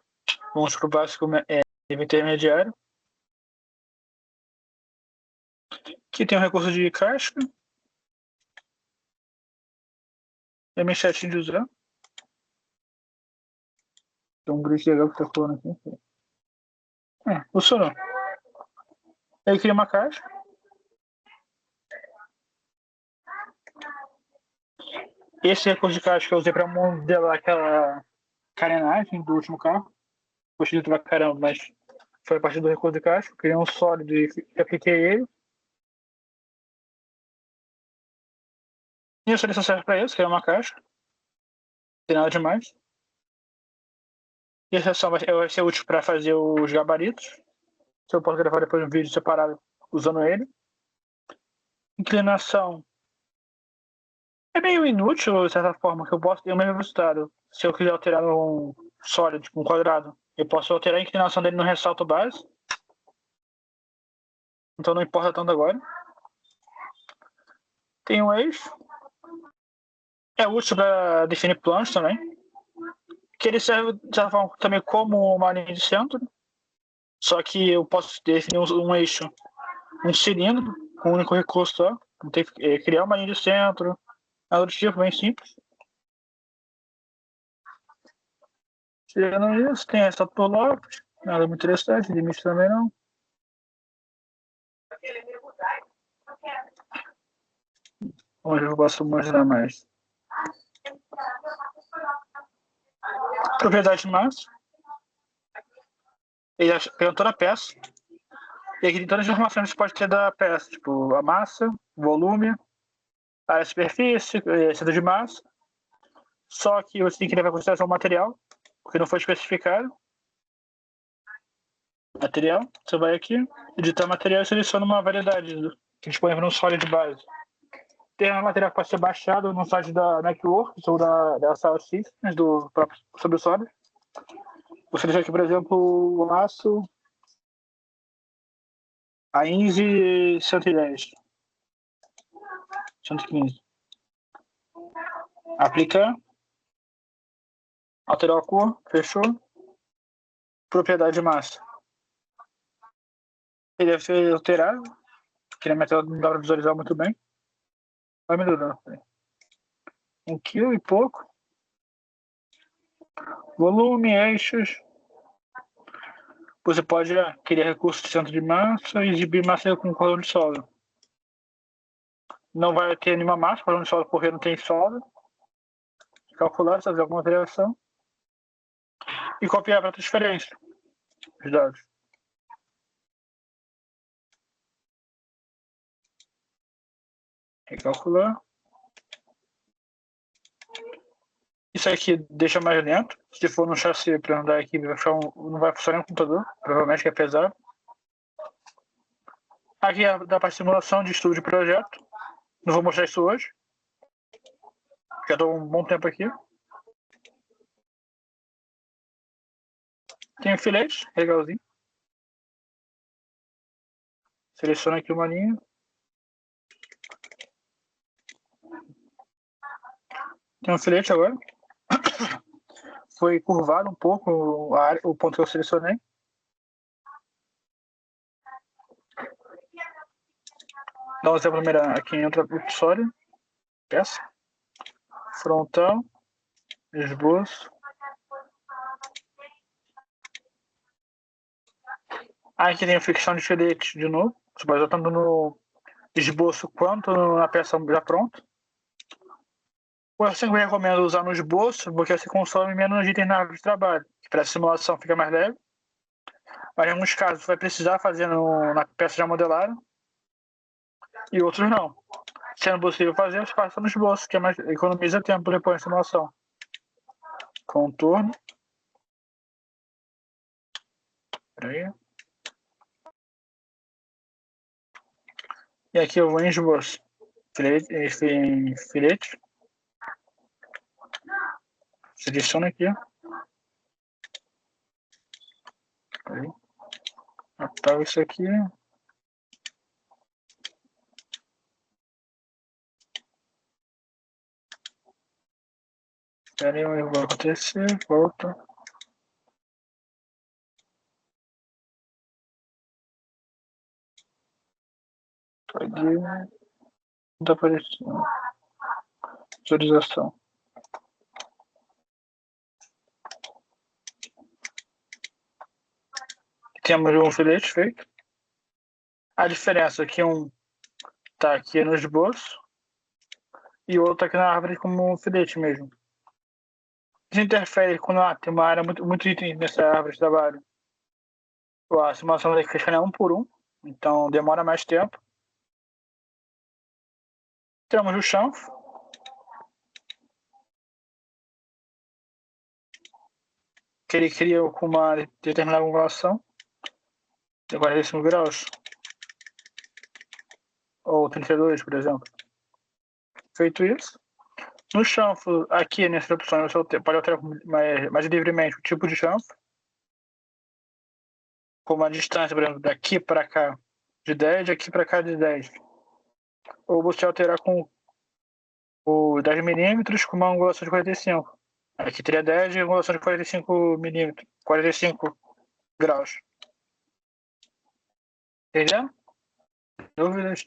Vamos para o básico nível intermediário. Aqui tem um recurso de casca. É meio chatinho de usar. Tem um grid legal que tá falando aqui. Funcionou. Aí cria uma caixa. Esse recurso de caixa que eu usei para modelar aquela carenagem do último carro. Gostei de pra caramba, mas foi a partir do recurso de caixa. Criei um sólido e apliquei ele. E a solução serve para isso, criar uma caixa. Não tem nada demais. E essa só vai ser útil para fazer os gabaritos. Se eu posso gravar depois um vídeo separado usando ele. Inclinação é meio inútil, de certa forma, que eu posso ter o mesmo resultado. Se eu quiser alterar um sólido, tipo um quadrado, eu posso alterar a inclinação dele no ressalto base. Então não importa tanto agora. Tem um eixo. É útil para definir planos também. Que ele serve, de certa forma, também como uma linha de centro. Só que eu posso definir um eixo, um cilindro, com um único recurso só. Não tem que criar uma linha de centro. Nada do tipo, bem simples. Tirando isso, tem essa Lopes, nada muito interessante, limite também não. Onde eu posso mostrar mais. Propriedade máxima. Ele pegando toda a peça. E aqui tem todas as informações que você pode ter da peça, tipo a massa, volume, a superfície, centro de massa. Só que você tem que levar em consideração o material, porque não foi especificado. Material, você vai aqui, editar material e seleciona uma variedade que disponível no sólido de base. Tem um material que pode ser baixado no site da Networks ou da Sala Systems, do próprio sobre o sólido. Você deixa aqui, por exemplo, o aço, a INSE 110, 115. Aplicar, alterar a cor, fechou. Propriedade de massa. Ele deve ser alterado, porque na minha não dá para visualizar muito bem. Vai melhorando. 1 quilo e pouco. Volume, eixos. Você pode criar recurso de centro de massa e exibir massa com coluna de solda. Não vai ter nenhuma massa, coluna de solda porque não tem solda. Calcular, fazer alguma variação. E copiar para transferência. Os dados. Recalcular. Isso aqui deixa mais lento. Se for no chassi para andar aqui, não vai funcionar no computador. Provavelmente que é pesado. Aqui é da parte de simulação de estudo de projeto. Não vou mostrar isso hoje. Já estou um bom tempo aqui. Tem um filete, legalzinho. Seleciona aqui uma linha. Tem um filete agora. Foi curvado um pouco o ponto que eu selecionei. Dá um exemplo primeiro. Aqui entra o acessório. Peça. Frontal. Esboço. Aqui tem a fricção de filete de novo. Você pode usar tanto no esboço quanto na peça já pronta. Eu sempre recomendo usar no esboço, porque você consome menos itens na árvore de trabalho. Para a simulação fica mais leve. Mas em alguns casos você vai precisar fazer na peça já modelada. E outros não. Sendo possível fazer, você passa no esboço, que é mais, economiza tempo depois da simulação. Contorno. Peraí. E aqui eu vou em esboço. Filete. Seleciona aqui. Aí. Apago isso aqui. Espera aí, vai acontecer. Volta. Pode. Não tá aparecendo. Visualização. Temos um filete feito. A diferença é que um tá aqui no esboço e o outro tá aqui na árvore como um filete mesmo. Isso interfere quando tem uma área muito item nessa árvore de trabalho. A simulação vai fechar um por um, então demora mais tempo. Temos o chanfro. Que ele cria com uma determinada angulação. De 45 graus. Ou 32, por exemplo. Feito isso. No chanfro, aqui nessa opção, você pode alterar mais livremente o tipo de chanfro. Como a distância, por exemplo, daqui para cá de 10, daqui para cá de 10. Ou você alterar com o 10 milímetros com uma angulação de 45. Aqui teria 10 e angulação de 45 milímetros. 45 graus. Entendeu? Dúvidas?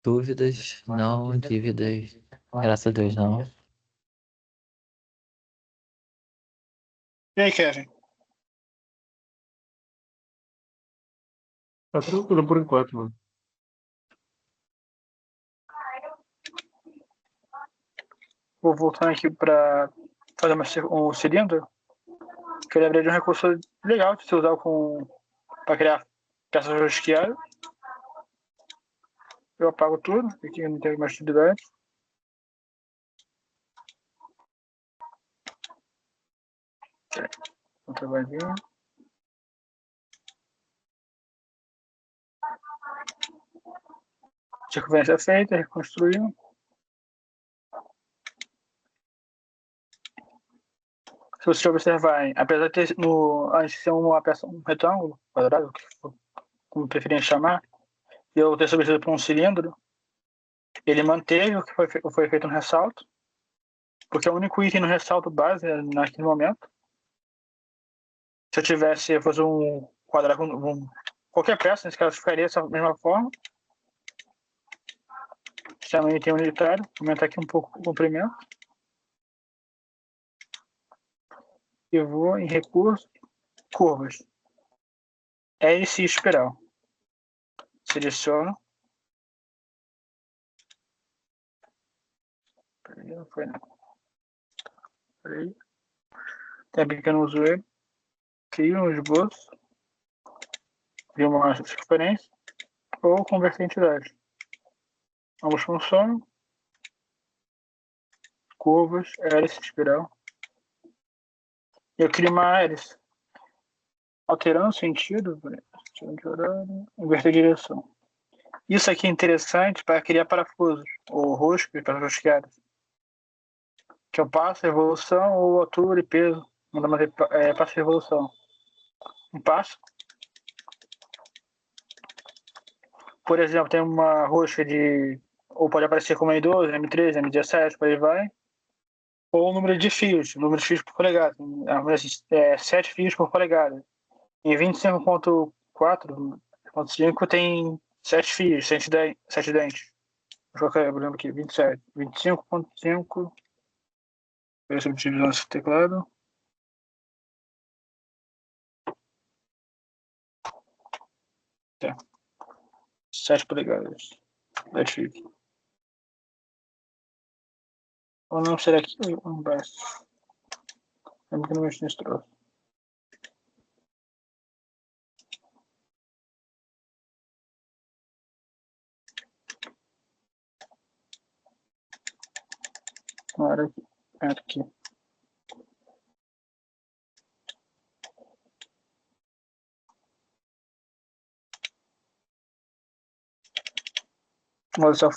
Dúvidas? Não. Dívidas? Graças a Deus, não. E aí, Kevin? Tá tranquilo por enquanto, mano. Vou voltar aqui para fazer um cilindro. Que eu lembrei de um recurso legal de se usar para criar peças rosqueadas. Eu apago tudo, aqui não tem mais utilidade. Outra vaguinha. Circunferência feita, reconstruiu. Se você observar, apesar de ter antes de ser uma peça, um retângulo, quadrado, como preferem chamar, e eu ter substituído por um cilindro, ele manteve o que foi feito no ressalto, porque é o único item no ressalto base naquele momento. Se eu fosse um quadrado, qualquer peça, nesse caso, ficaria dessa mesma forma. sistema item unitário. Vou aumentar aqui um pouco o comprimento. Eu vou em recurso, curvas. Hélice e espiral. Seleciono. Peraí, não foi não. Peraí. Tem pequeno usuário. Crio um esboço. Crio uma referência. Ou converter entidade. Ambos funcionam. Curvas, hélice, espiral. Eu crio uma hélice. Alterando o sentido. Inverter direção. Isso aqui é interessante para criar parafusos. Ou roscas para rosqueadas. Que eu passo a evolução ou altura e peso. Manda manter passo a evolução. Um passo. Por exemplo, tem uma rosca de. Ou pode aparecer como M12, M13, M17, por aí vai. Ou o número de fios. Número de fios por polegada. 7 fios por polegada. Em 25.4.5 tem 7 fios, 7 dentes. Vou colocar, por exemplo, aqui, 27. 25.5. Ver se eu utilizo esse teclado. Tá. 7 polegadas. 7 fios. Ou não, será que um baixo? Lembra que não mexo nesse troço. Agora aqui. Aqui. Olha só,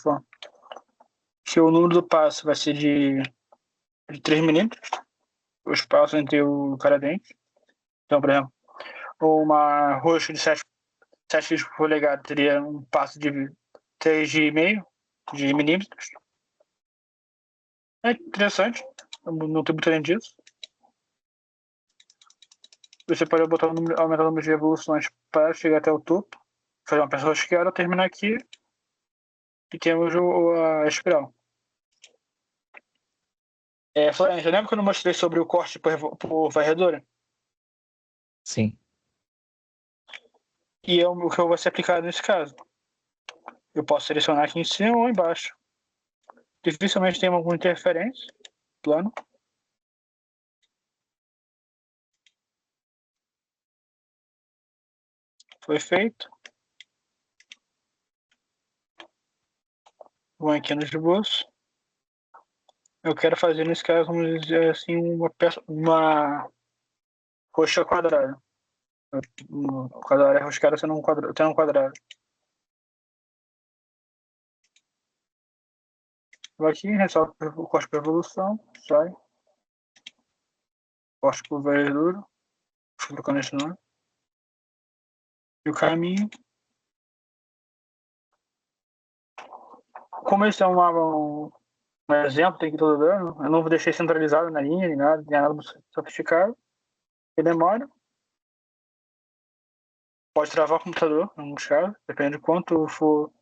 que o número do passo vai ser de 3 milímetros. O espaço entre o cada dente. Então, por exemplo, uma roxa de 7 fios por polegada teria um passo de 3,5 de milímetros. É interessante. Não tem muito além disso. Você pode botar aumentar o número de evoluções para chegar até o topo. Fazer uma peça rosqueada, terminar aqui. E temos a espiral. Florência, lembra que eu não mostrei sobre o corte por varredura? Sim. E é o que eu vou ser aplicado nesse caso. Eu posso selecionar aqui em cima ou embaixo. Dificilmente tem alguma interferência. Plano. Foi feito. Vou aqui no esboço. Eu quero fazer nesse caso, vamos dizer assim, uma coxa quadrada. O quadrado é roscado sendo um quadrado. Vou aqui, ressalto o corte por evolução, sai. Corte por verdura. Estou colocando esse nome. E o caminho. Como esse é um exemplo, tem que todo dano, eu não vou deixar centralizado na linha, nem nada sofisticado. Ele demora. Pode travar o computador, em alguns casos, depende de quanto for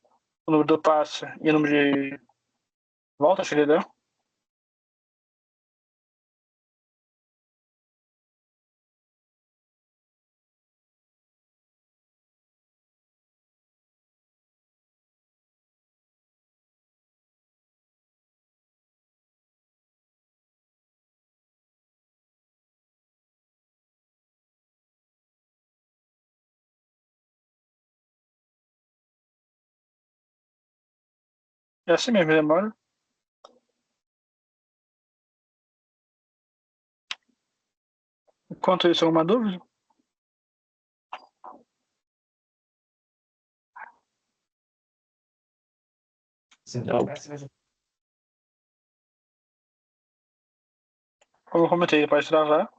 o número do passo e o número de voltas que ele dá. É assim mesmo, demora. Enquanto isso, alguma dúvida? Não. Como eu comentei, pode travar.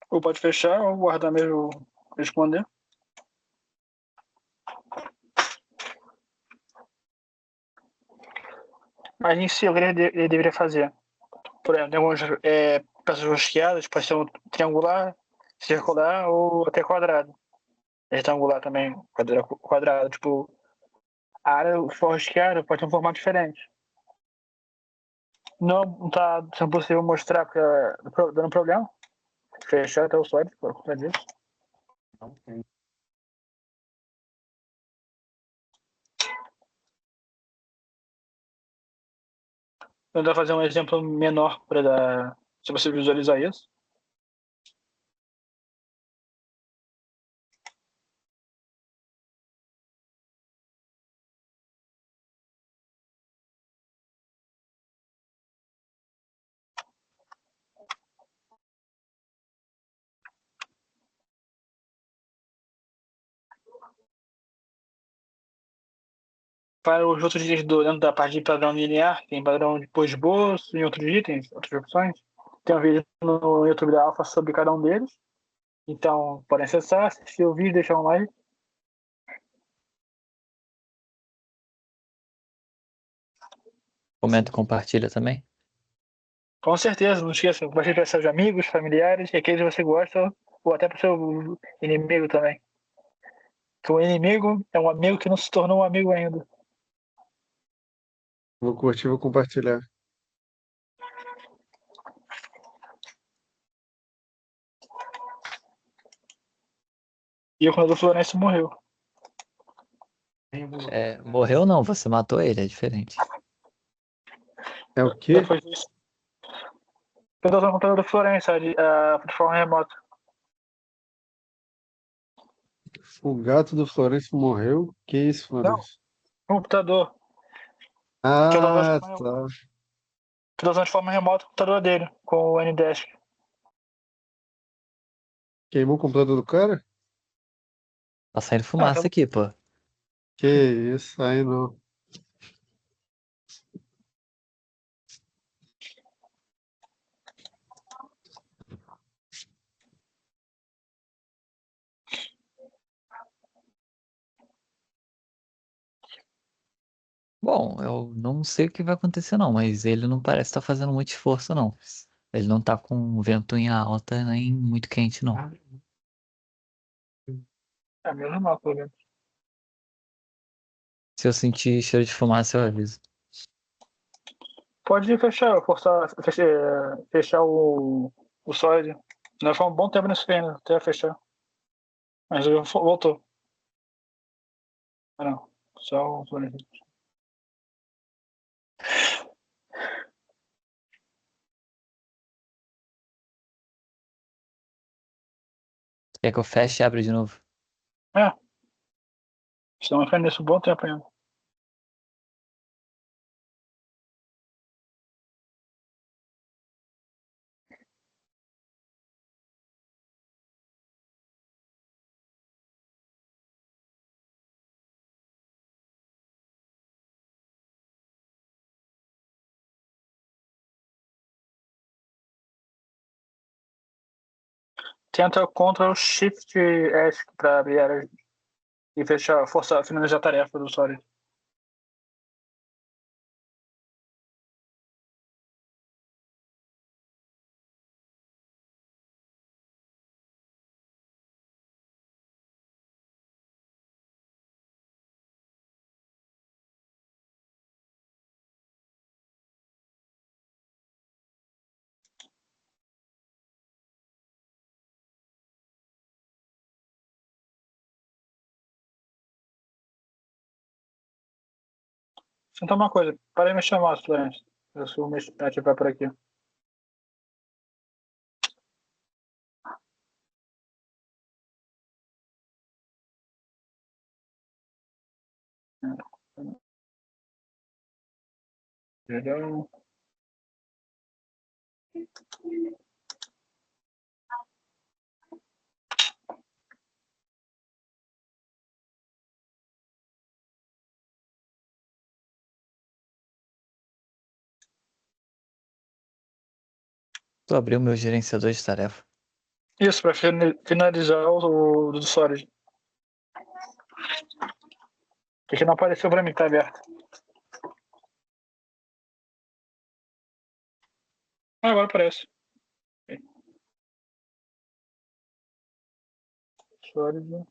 Ou pode fechar, ou guardar mesmo, responder. Mas em si, o que ele deveria fazer? Por exemplo, tem algumas peças rosqueadas, pode ser um triangular, circular ou até quadrado. retangular também, quadrado. Tipo, a área forrasqueada pode ter um formato diferente. Não tá sendo possível mostrar porque dando problema. Fechar até o sólido por conta disso. Não tem. Eu vou fazer um exemplo menor para dar, se você visualizar isso. Para os outros itens dentro da parte de padrão linear, tem padrão de pós-esboço e outros itens, outras opções. Tem um vídeo no YouTube da Alpha sobre cada um deles. Então, podem acessar, assistir o vídeo, deixar um like. Comenta e compartilha também. Com certeza, não esqueça, compartilhe para seus amigos, familiares, e aqueles que você gosta, ou até para o seu inimigo também. Porque o inimigo é um amigo que não se tornou um amigo ainda. Vou curtir, vou compartilhar. E o Ronaldo Florencio morreu. Morreu não, você matou ele, é diferente. É o quê? Depois disso, eu estou usando o computador do Florencio, a plataforma remota. O gato do Florencio morreu? Que isso, Não, Florencio? computador. Que eu Ah, tá. estou usando de forma remota o computador dele, com o Ndesk. Queimou o computador do cara? Tá saindo Ah, fumaça tá. aqui, pô. Que isso, aí não. Bom, eu não sei o que vai acontecer não, mas ele não parece estar fazendo muito esforço não. Ele não tá com ventoinha alta nem muito quente não. É meio normal, pelo menos. Se eu sentir cheiro de fumaça, eu aviso. Pode fechar, fechar o sólido. Não foi um bom tempo nesse treino, até fechar. Mas voltou. Ah, não. Só o sólido. Quer que eu feche e abra de novo? É, senão vai ficar nesse um bom tempo ainda. Tenta Ctrl Shift S para abrir áreas e fechar, forçar, finalizar a tarefa do sólido. Então uma coisa, para de me chamar, Florence. Eu sou o ativar por aqui. Perdão. Tu abriu meu gerenciador de tarefa. Isso, para finalizar o do Solid. Porque não apareceu para mim que tá aberto. Ah, agora aparece. Solid.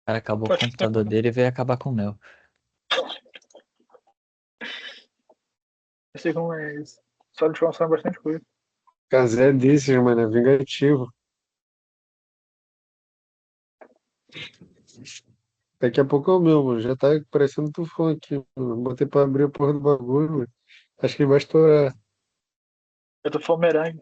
cara acabou com o Pode ter. computador dele e veio acabar com o meu. Eu sei como é isso. Só de consome bastante coisa. Casé desses, mano, é vingativo. Daqui a pouco é o meu, mano. Já tá parecendo tufão aqui, mano. Botei pra abrir a porra do bagulho, mano. Acho que ele vai estourar. Eu tô fomerangue.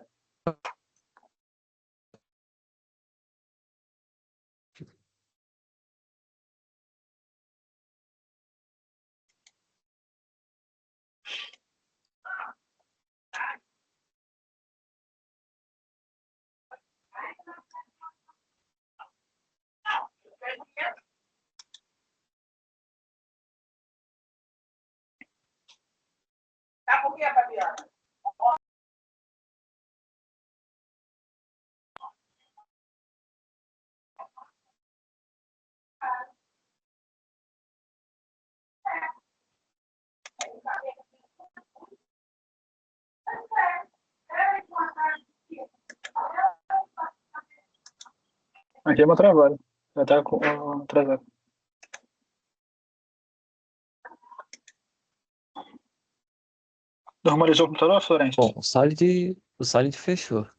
Aqui é meu trabalho. Já tá atrasado. Normalizou o computador, Florencio? Bom, o Solid fechou.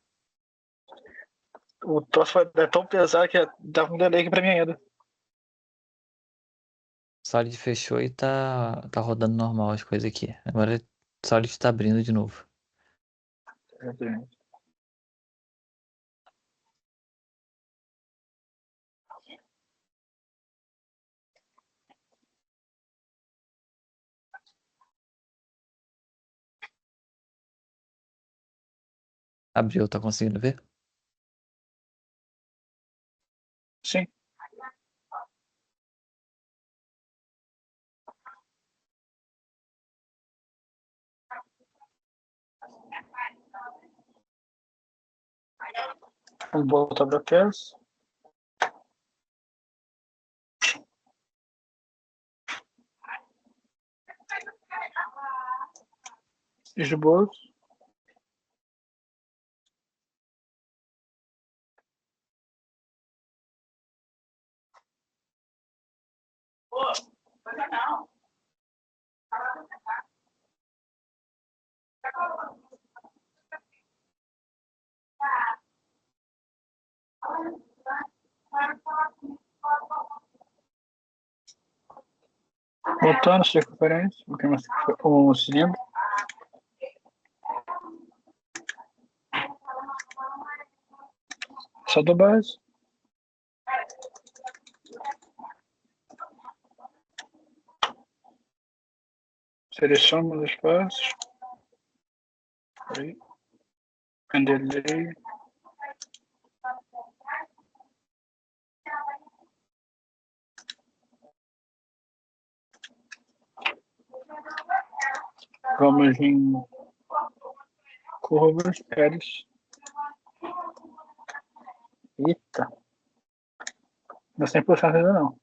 O troço é tão pesado que dá um delay aqui pra mim ainda. O Solid fechou e tá rodando normal as coisas aqui. Agora o Solid tá abrindo de novo. Abriu, tá conseguindo ver? Sim. Vamos voltar pra peça. Esboço. Botando circunferência. O cilindro. Só do base. Seleciono os espaços. Aí. Delay. Vamos em curvas, Pérez. Eita. Não é 100% ainda não.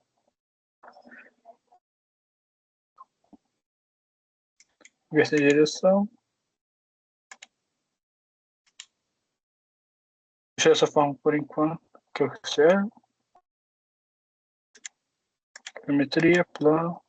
Inverter a direção. Deixa dessa forma por enquanto, que eu quero. Geometria, plano.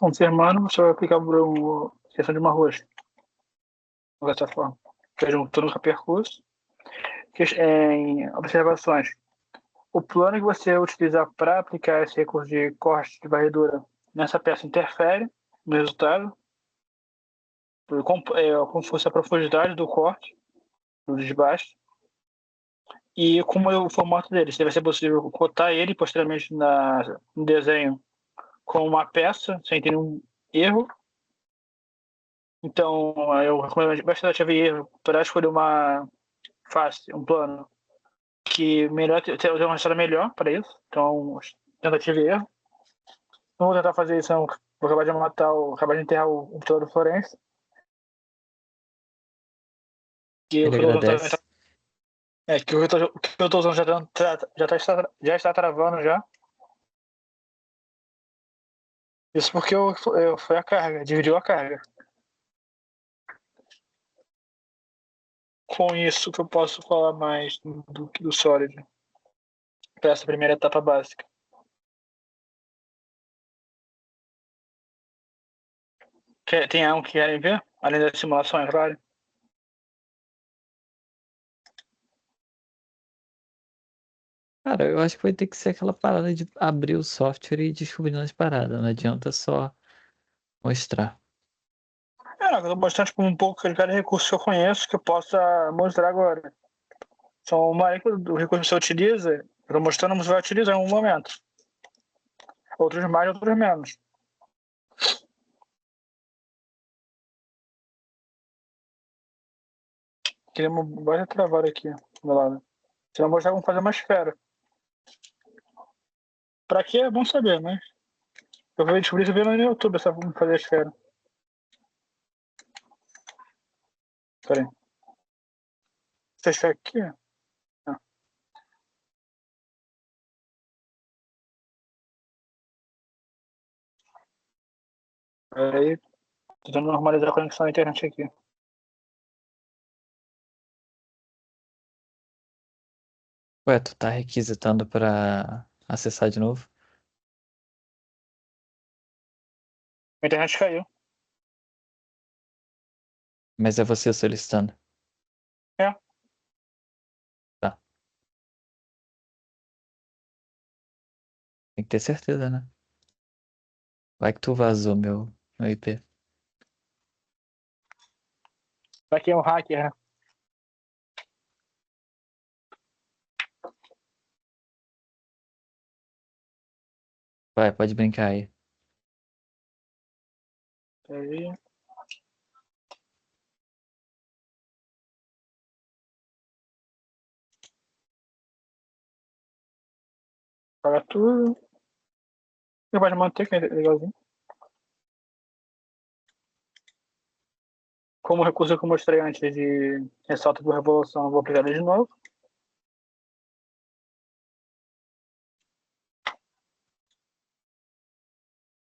Confirmando, você vai aplicar a questão de uma roxa. Dessa forma. Juntando com o percurso. Em observações. O plano que você utilizar para aplicar esse recurso de corte de varredura nessa peça interfere no resultado, como fosse a profundidade do corte, do desbaste, e como é o formato dele. Se vai ser possível cotar ele posteriormente no desenho com uma peça, sem ter nenhum erro. Então, eu recomendo bastante haver erro para escolher uma face, um plano que melhor ter uma história melhor para isso. Então, tentativa e erro. Não vou tentar fazer isso, não. Vou acabar de acabar de enterrar o computador do Florencio. Que Ele o que eu tô agradece. usando o que eu tô usando já está travando já. Isso porque foi a carga, dividiu a carga. Com isso que eu posso falar mais do Solid. Para essa primeira etapa básica. Tem algo que querem ver? Além da simulação, é claro. Cara, eu acho que vai ter que ser aquela parada de abrir o software e descobrir as paradas. Não adianta só mostrar. Eu tô mostrando tipo, um pouco aquele recurso que eu conheço que eu possa mostrar agora. São uma do recurso que você utiliza, eu tô mostrando, você vai utilizar em um momento. Outros mais, outros menos. Queria bastante trabalho aqui do meu lado. Você vai mostrar como fazer uma esfera. Pra quê? É bom saber, mas eu vou descobrir isso vendo no YouTube essa como fazer a esfera. Pera aí. Essa esfera aqui? Ah, pera aí. Tô tentando normalizar a conexão à internet aqui. Ué, tu tá requisitando pra acessar de novo? A internet caiu. Mas é você solicitando. É. Tá. Tem que ter certeza, né? Vai que tu vazou meu IP. Pra quem é um hacker, né? Vai, pode brincar aí. Pera aí. Paga tudo. Você pode manter, que é legalzinho. Como o recurso que eu mostrei antes de ressalto por revolução, eu vou aplicar ele de novo.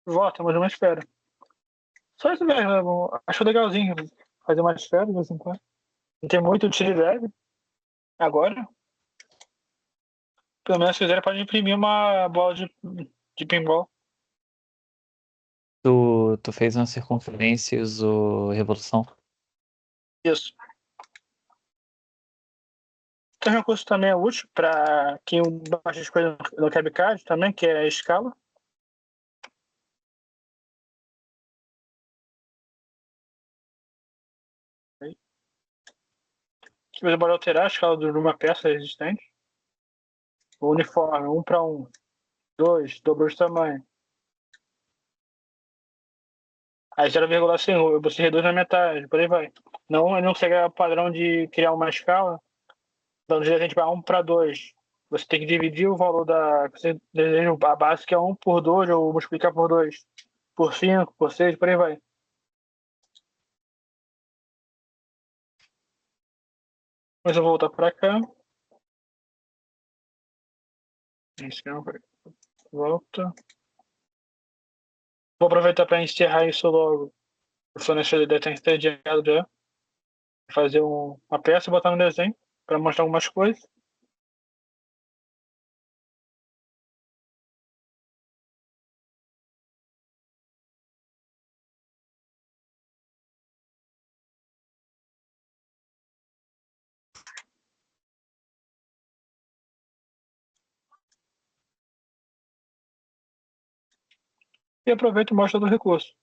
Volta, mas uma esfera. Só isso mesmo, acho legalzinho fazer uma esfera de vez em quando. Não tem muito utilidade agora. Pelo menos se quiser pode imprimir uma bola de pinball. Tu fez uma circunferência e usou revolução? Isso. Então, recurso também é útil para quem baixa as coisas no CapCut também, que é a escala. Se você pode alterar a escala de uma peça existente. O uniforme, 1:1. 2, dobrou de tamanho. Aí 0,100, você reduz na metade, por aí vai. Não, ele não segue o padrão de criar uma escala, dando de repente para 1:2. Você tem que dividir o valor da. Você deseja a base que é 1 por 2, ou multiplicar por 2, por 5, por 6, por aí vai. Mas eu vou voltar para cá. Isso não vai. Volta. Vou aproveitar para encerrar isso logo. O fornecedor deve estar entediado já. Fazer uma peça e botar no desenho para mostrar algumas coisas. E aproveito e mostro do recurso.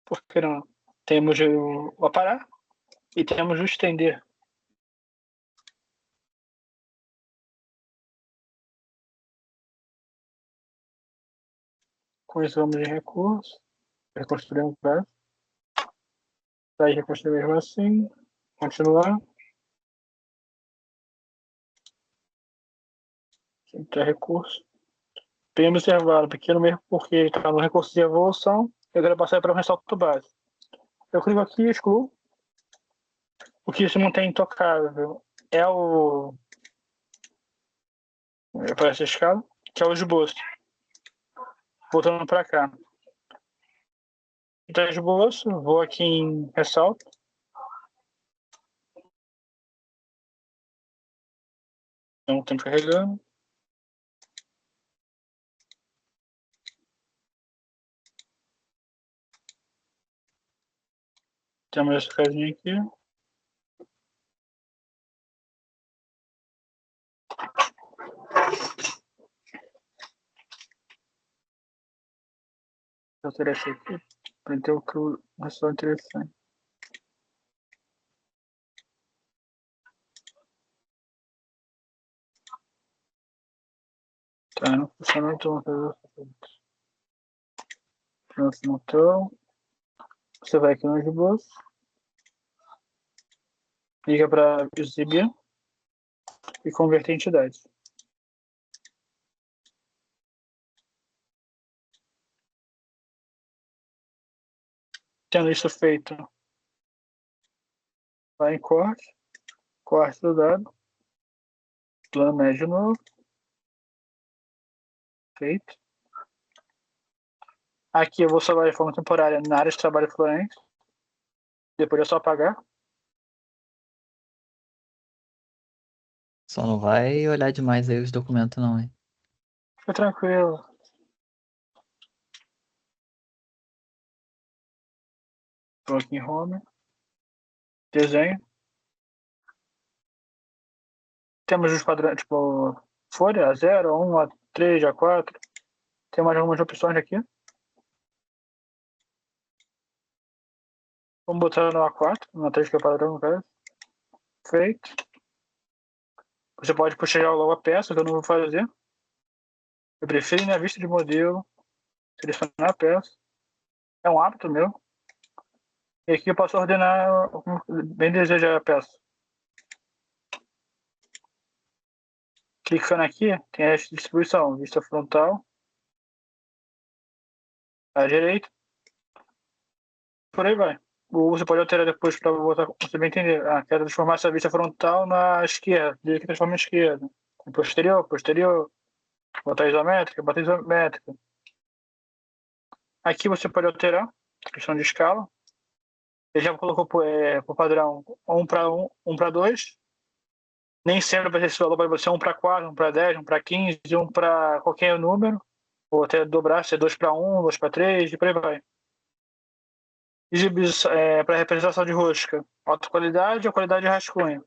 Por que não? Temos o aparar e temos o estender. Com isso vamos em recurso. Reconstruir um pedaço. Daí reconstruir mesmo assim. Continuar. Então, recurso. Bem observado, pequeno mesmo porque ele está no recurso de evolução. Eu quero passar para o ressalto base. Eu clico aqui e excluo. O que se mantém intocável é o. Para essa escala, que é o esboço. Voltando para cá. Então, esboço, vou aqui em ressalto. Então, tempo carregando. Temos essa casinha aqui. Eu terei essa aqui. Para ter o que eu acho interessante. Tá, não funciona então. Então, você vai aqui no esboço. Liga para exibir e converter entidades. Tendo isso feito, vai em corte, corte do dado, plano médio novo, feito. Aqui eu vou salvar de forma temporária na área de trabalho fluente, depois é só apagar. Só não vai olhar demais aí os documentos, não, hein? Fica tranquilo. Estou aqui em home, desenho. Temos os padrões, tipo, folha, A0, A1, A3, A4. Tem mais algumas opções aqui. Vamos botar no A4, no A3 que é o padrão, no caso. Feito. Você pode puxar logo a peça, que eu não vou fazer. Eu prefiro ir na vista de modelo, selecionar a peça. É um hábito meu. E aqui eu posso ordenar como bem desejar a peça. Clicando aqui, tem a distribuição, vista frontal, à direita, por aí vai. Ou você pode alterar depois para você bem entender. Ah, quero transformar essa vista frontal na esquerda, direita que transforma na esquerda. Posterior, posterior, botar isométrica, botar isométrica. Aqui você pode alterar, questão de escala. Ele já colocou por padrão 1 para 1, 1 para 2. Nem sempre vai ser esse valor, vai ser 1 para 4, 1 para 10, 1 para 15, 1 para qualquer número. Ou até dobrar, ser 2 para 1, 2 para 3, e por aí vai. Exibição, para representação de rosca, alta qualidade ou qualidade de rascunho.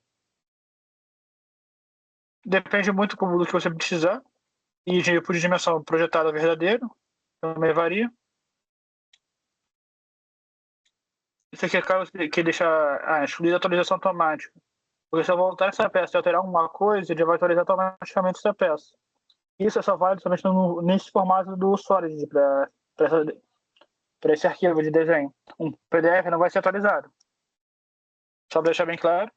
Depende muito do que você precisar. E por dimensão projetada verdadeiro, também varia. Isso aqui é caso que deixa excluída a atualização automática. Porque se eu voltar essa peça e alterar alguma coisa, ele vai atualizar automaticamente essa peça. Isso é só válido somente nesse formato do Solid para esse arquivo de desenho. Um PDF não vai ser atualizado. Só para deixar bem claro,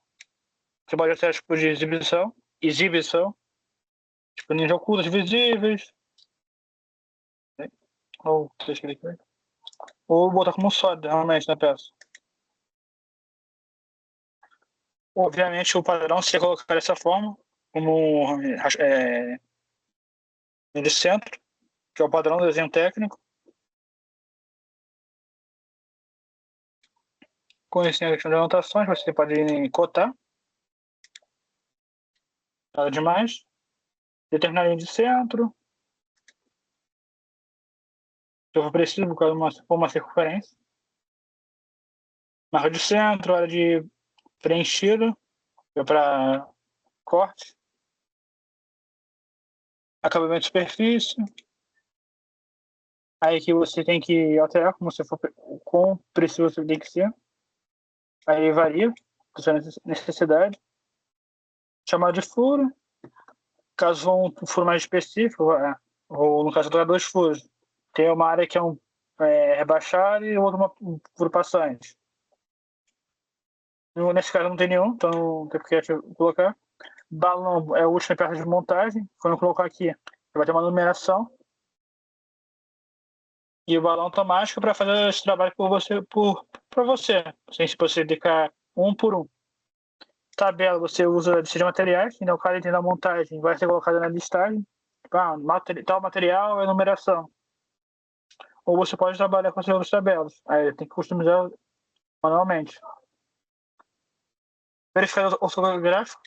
você pode acessar tipo de exibição, tipo ninja ocultas visíveis, né? Ou botar como sólido realmente na peça. Obviamente o padrão seria colocar dessa forma, como no centro, que é o padrão do desenho técnico. Conhecendo a questão de anotações, você pode cotar. Nada demais. Determinar a linha de centro. Se eu for preciso, por causa de uma circunferência. Marca de centro, área de preenchido, para corte. Acabamento de superfície. Aí que você tem que alterar como você for, quão preciso você tem que ser. Aí varia, com sua necessidade. Chamar de furo. Caso for um furo mais específico, ou no caso, dois furos. Tem uma área que é rebaixado e outra um furo passante. Nesse caso não tem nenhum, então não tem porque colocar. Balão é a última peça de montagem. Quando eu colocar aqui, vai ter uma numeração. E o balão automático para fazer esse trabalho por você, para você, sem se dedicar um por um. Tabela, você usa a lista de materiais, então cada item da montagem vai ser colocado na listagem. Tal material é numeração. Ou você pode trabalhar com as outras tabelas. Aí tem que customizar manualmente. Verificar o ortográfico.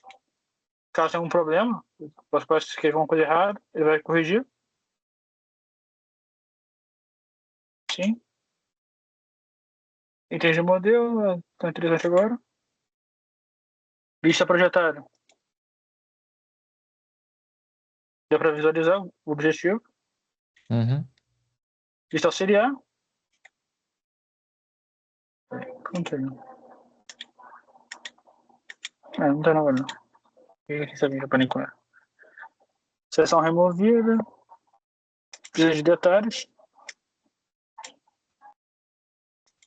Caso tenha algum problema, você pode escrever alguma coisa errada, ele vai corrigir. Sim. Itens de modelo, tá interessante agora. Lista projetada. Deu para visualizar o objetivo. Uhum. Lista auxiliar. Não tem. Não tem nada não. Quem sabe para encontrar. Seção removida. Precisa de detalhes.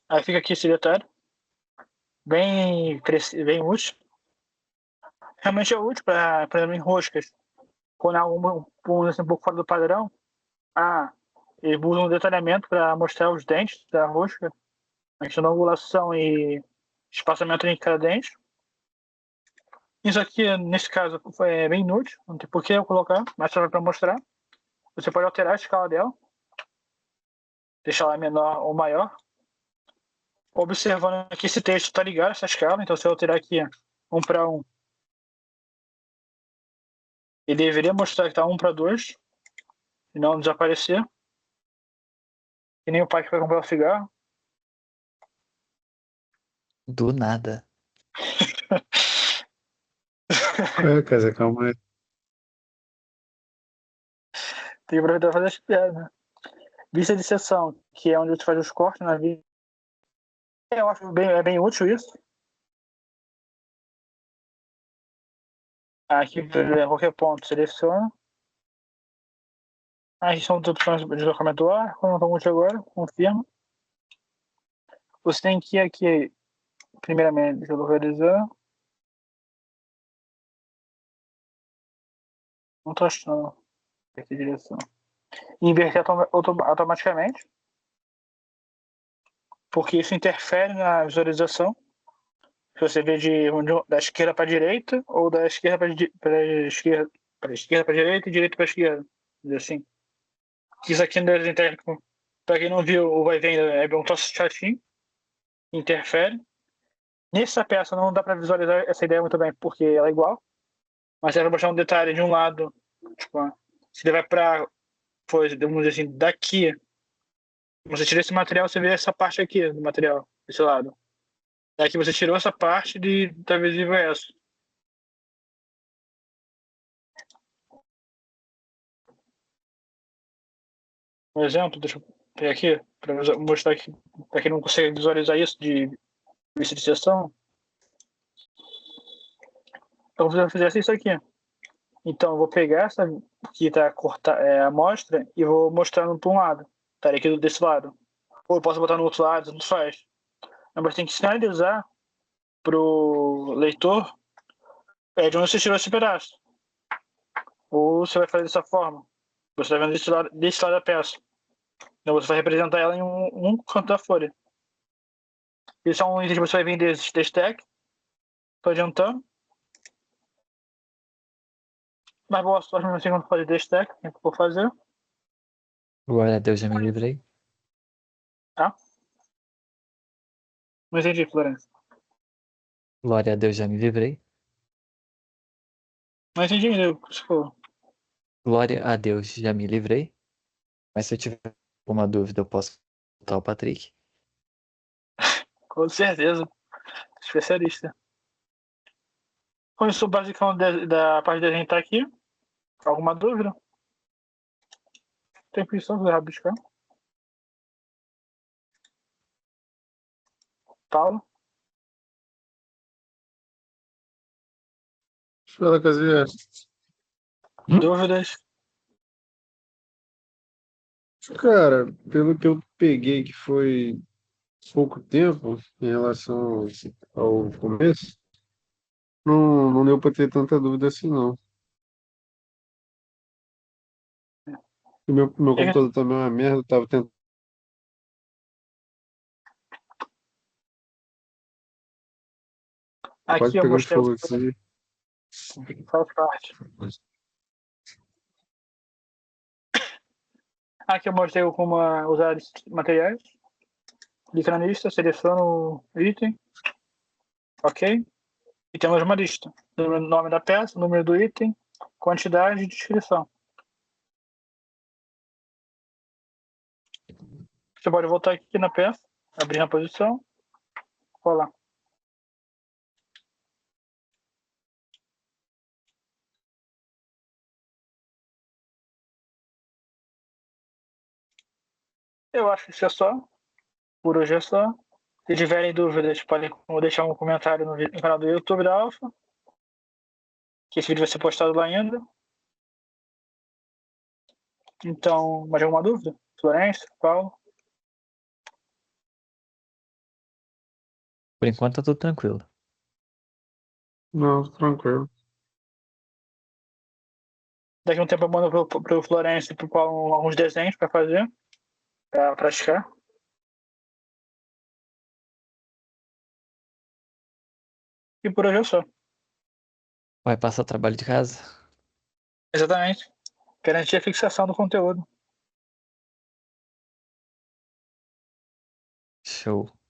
Aí fica aqui esse detalhe. Bem útil. Realmente é útil para roscas. Quando há um pouco fora do padrão, eles usam um detalhamento para mostrar os dentes da rosca, a questão da angulação e espaçamento entre cada dente. Isso aqui, nesse caso, é bem inútil, não tem por que eu colocar, mas só para mostrar. Você pode alterar a escala dela, deixar ela menor ou maior. Observando que esse texto está ligado a essa escala, então se eu alterar aqui 1 para 1, ele deveria mostrar que está 1 para 2 e não desaparecer. Que nem o pai que vai comprar o cigarro. Do nada. Casa, calma aí. Tem que aproveitar para fazer as piadas, né? Vista de seção, que é onde você faz os cortes na vista. Eu acho bem útil isso. Aqui, qualquer ponto, seleciona. Aí são as opções de deslocamento do ar. Quando não estão útil agora, confirma. Você tem que ir aqui, primeiramente, deixa eu localizar. Não estou achando aqui a direção. Inverter automaticamente, porque isso interfere na visualização. Se você vê da esquerda para a direita ou da esquerda para a esquerda, para a direita e direita para a esquerda, assim. Isso aqui no desenho técnico, para quem não viu ou vai ver ainda, é um troço chatinho, interfere. Nessa peça não dá para visualizar essa ideia muito bem, porque ela é igual, mas ela vai mostrar um detalhe de um lado, tipo, se ele vai para, vamos dizer assim, daqui, você tira esse material, você vê essa parte aqui do material, desse lado. Daqui você tirou essa parte da visível essa. Um exemplo, deixa eu pegar aqui, para mostrar aqui, para quem não consegue visualizar isso de vista de seção. Eu vou fazer isso aqui. Então, eu vou pegar essa que está a amostra e vou mostrando para um lado. Estaria aqui desse lado. Ou eu posso botar no outro lado, tanto faz. Mas tem que sinalizar para o leitor de onde você tirou esse pedaço. Ou você vai fazer dessa forma. Você está vendo desse lado da peça. Então você vai representar ela em um canto da folha. Esse é um item que você vai vender desse stack. Estou adiantando. Mas boa sorte no segundo fazer desse stack. O que eu vou fazer? Glória a Deus, já me livrei. Tá? Não entendi, Florencio. Glória a Deus, já me livrei. Não entendi ainda o que você falou. Glória a Deus, já me livrei. Mas se eu tiver alguma dúvida, eu posso contar o Patrick. Com certeza. Especialista. Conheço o basicão da parte de desenho tá aqui. Alguma dúvida? Tem que só rabiscar. Paulo? Fala, Casimiro. Dúvidas? Cara, pelo que eu peguei, que foi pouco tempo em relação ao começo, não deu pra ter tanta dúvida assim, não. O meu computador também é uma merda, eu tava tentando. Quase Aqui eu pegando mostrei fogo aqui. faz parte. Aqui eu mostrei como usar esses materiais. Clica na lista, seleciona o item, ok? E temos uma lista. Nome da peça, número do item, quantidade e descrição. Você pode voltar aqui na peça, abrir na posição, colar. Eu acho que isso é só. Por hoje é só. Se tiverem dúvidas, podem deixar um comentário no canal do YouTube da Alpha, que esse vídeo vai ser postado lá ainda. Então, mais alguma dúvida? Florencio, Paulo? Por enquanto tá tudo tranquilo. Não, tranquilo. Daqui a um tempo eu mando pro Florencio e pro Paulo alguns desenhos para fazer, para praticar. E por hoje é só. Vai passar trabalho de casa? Exatamente. Garantir a fixação do conteúdo. Show.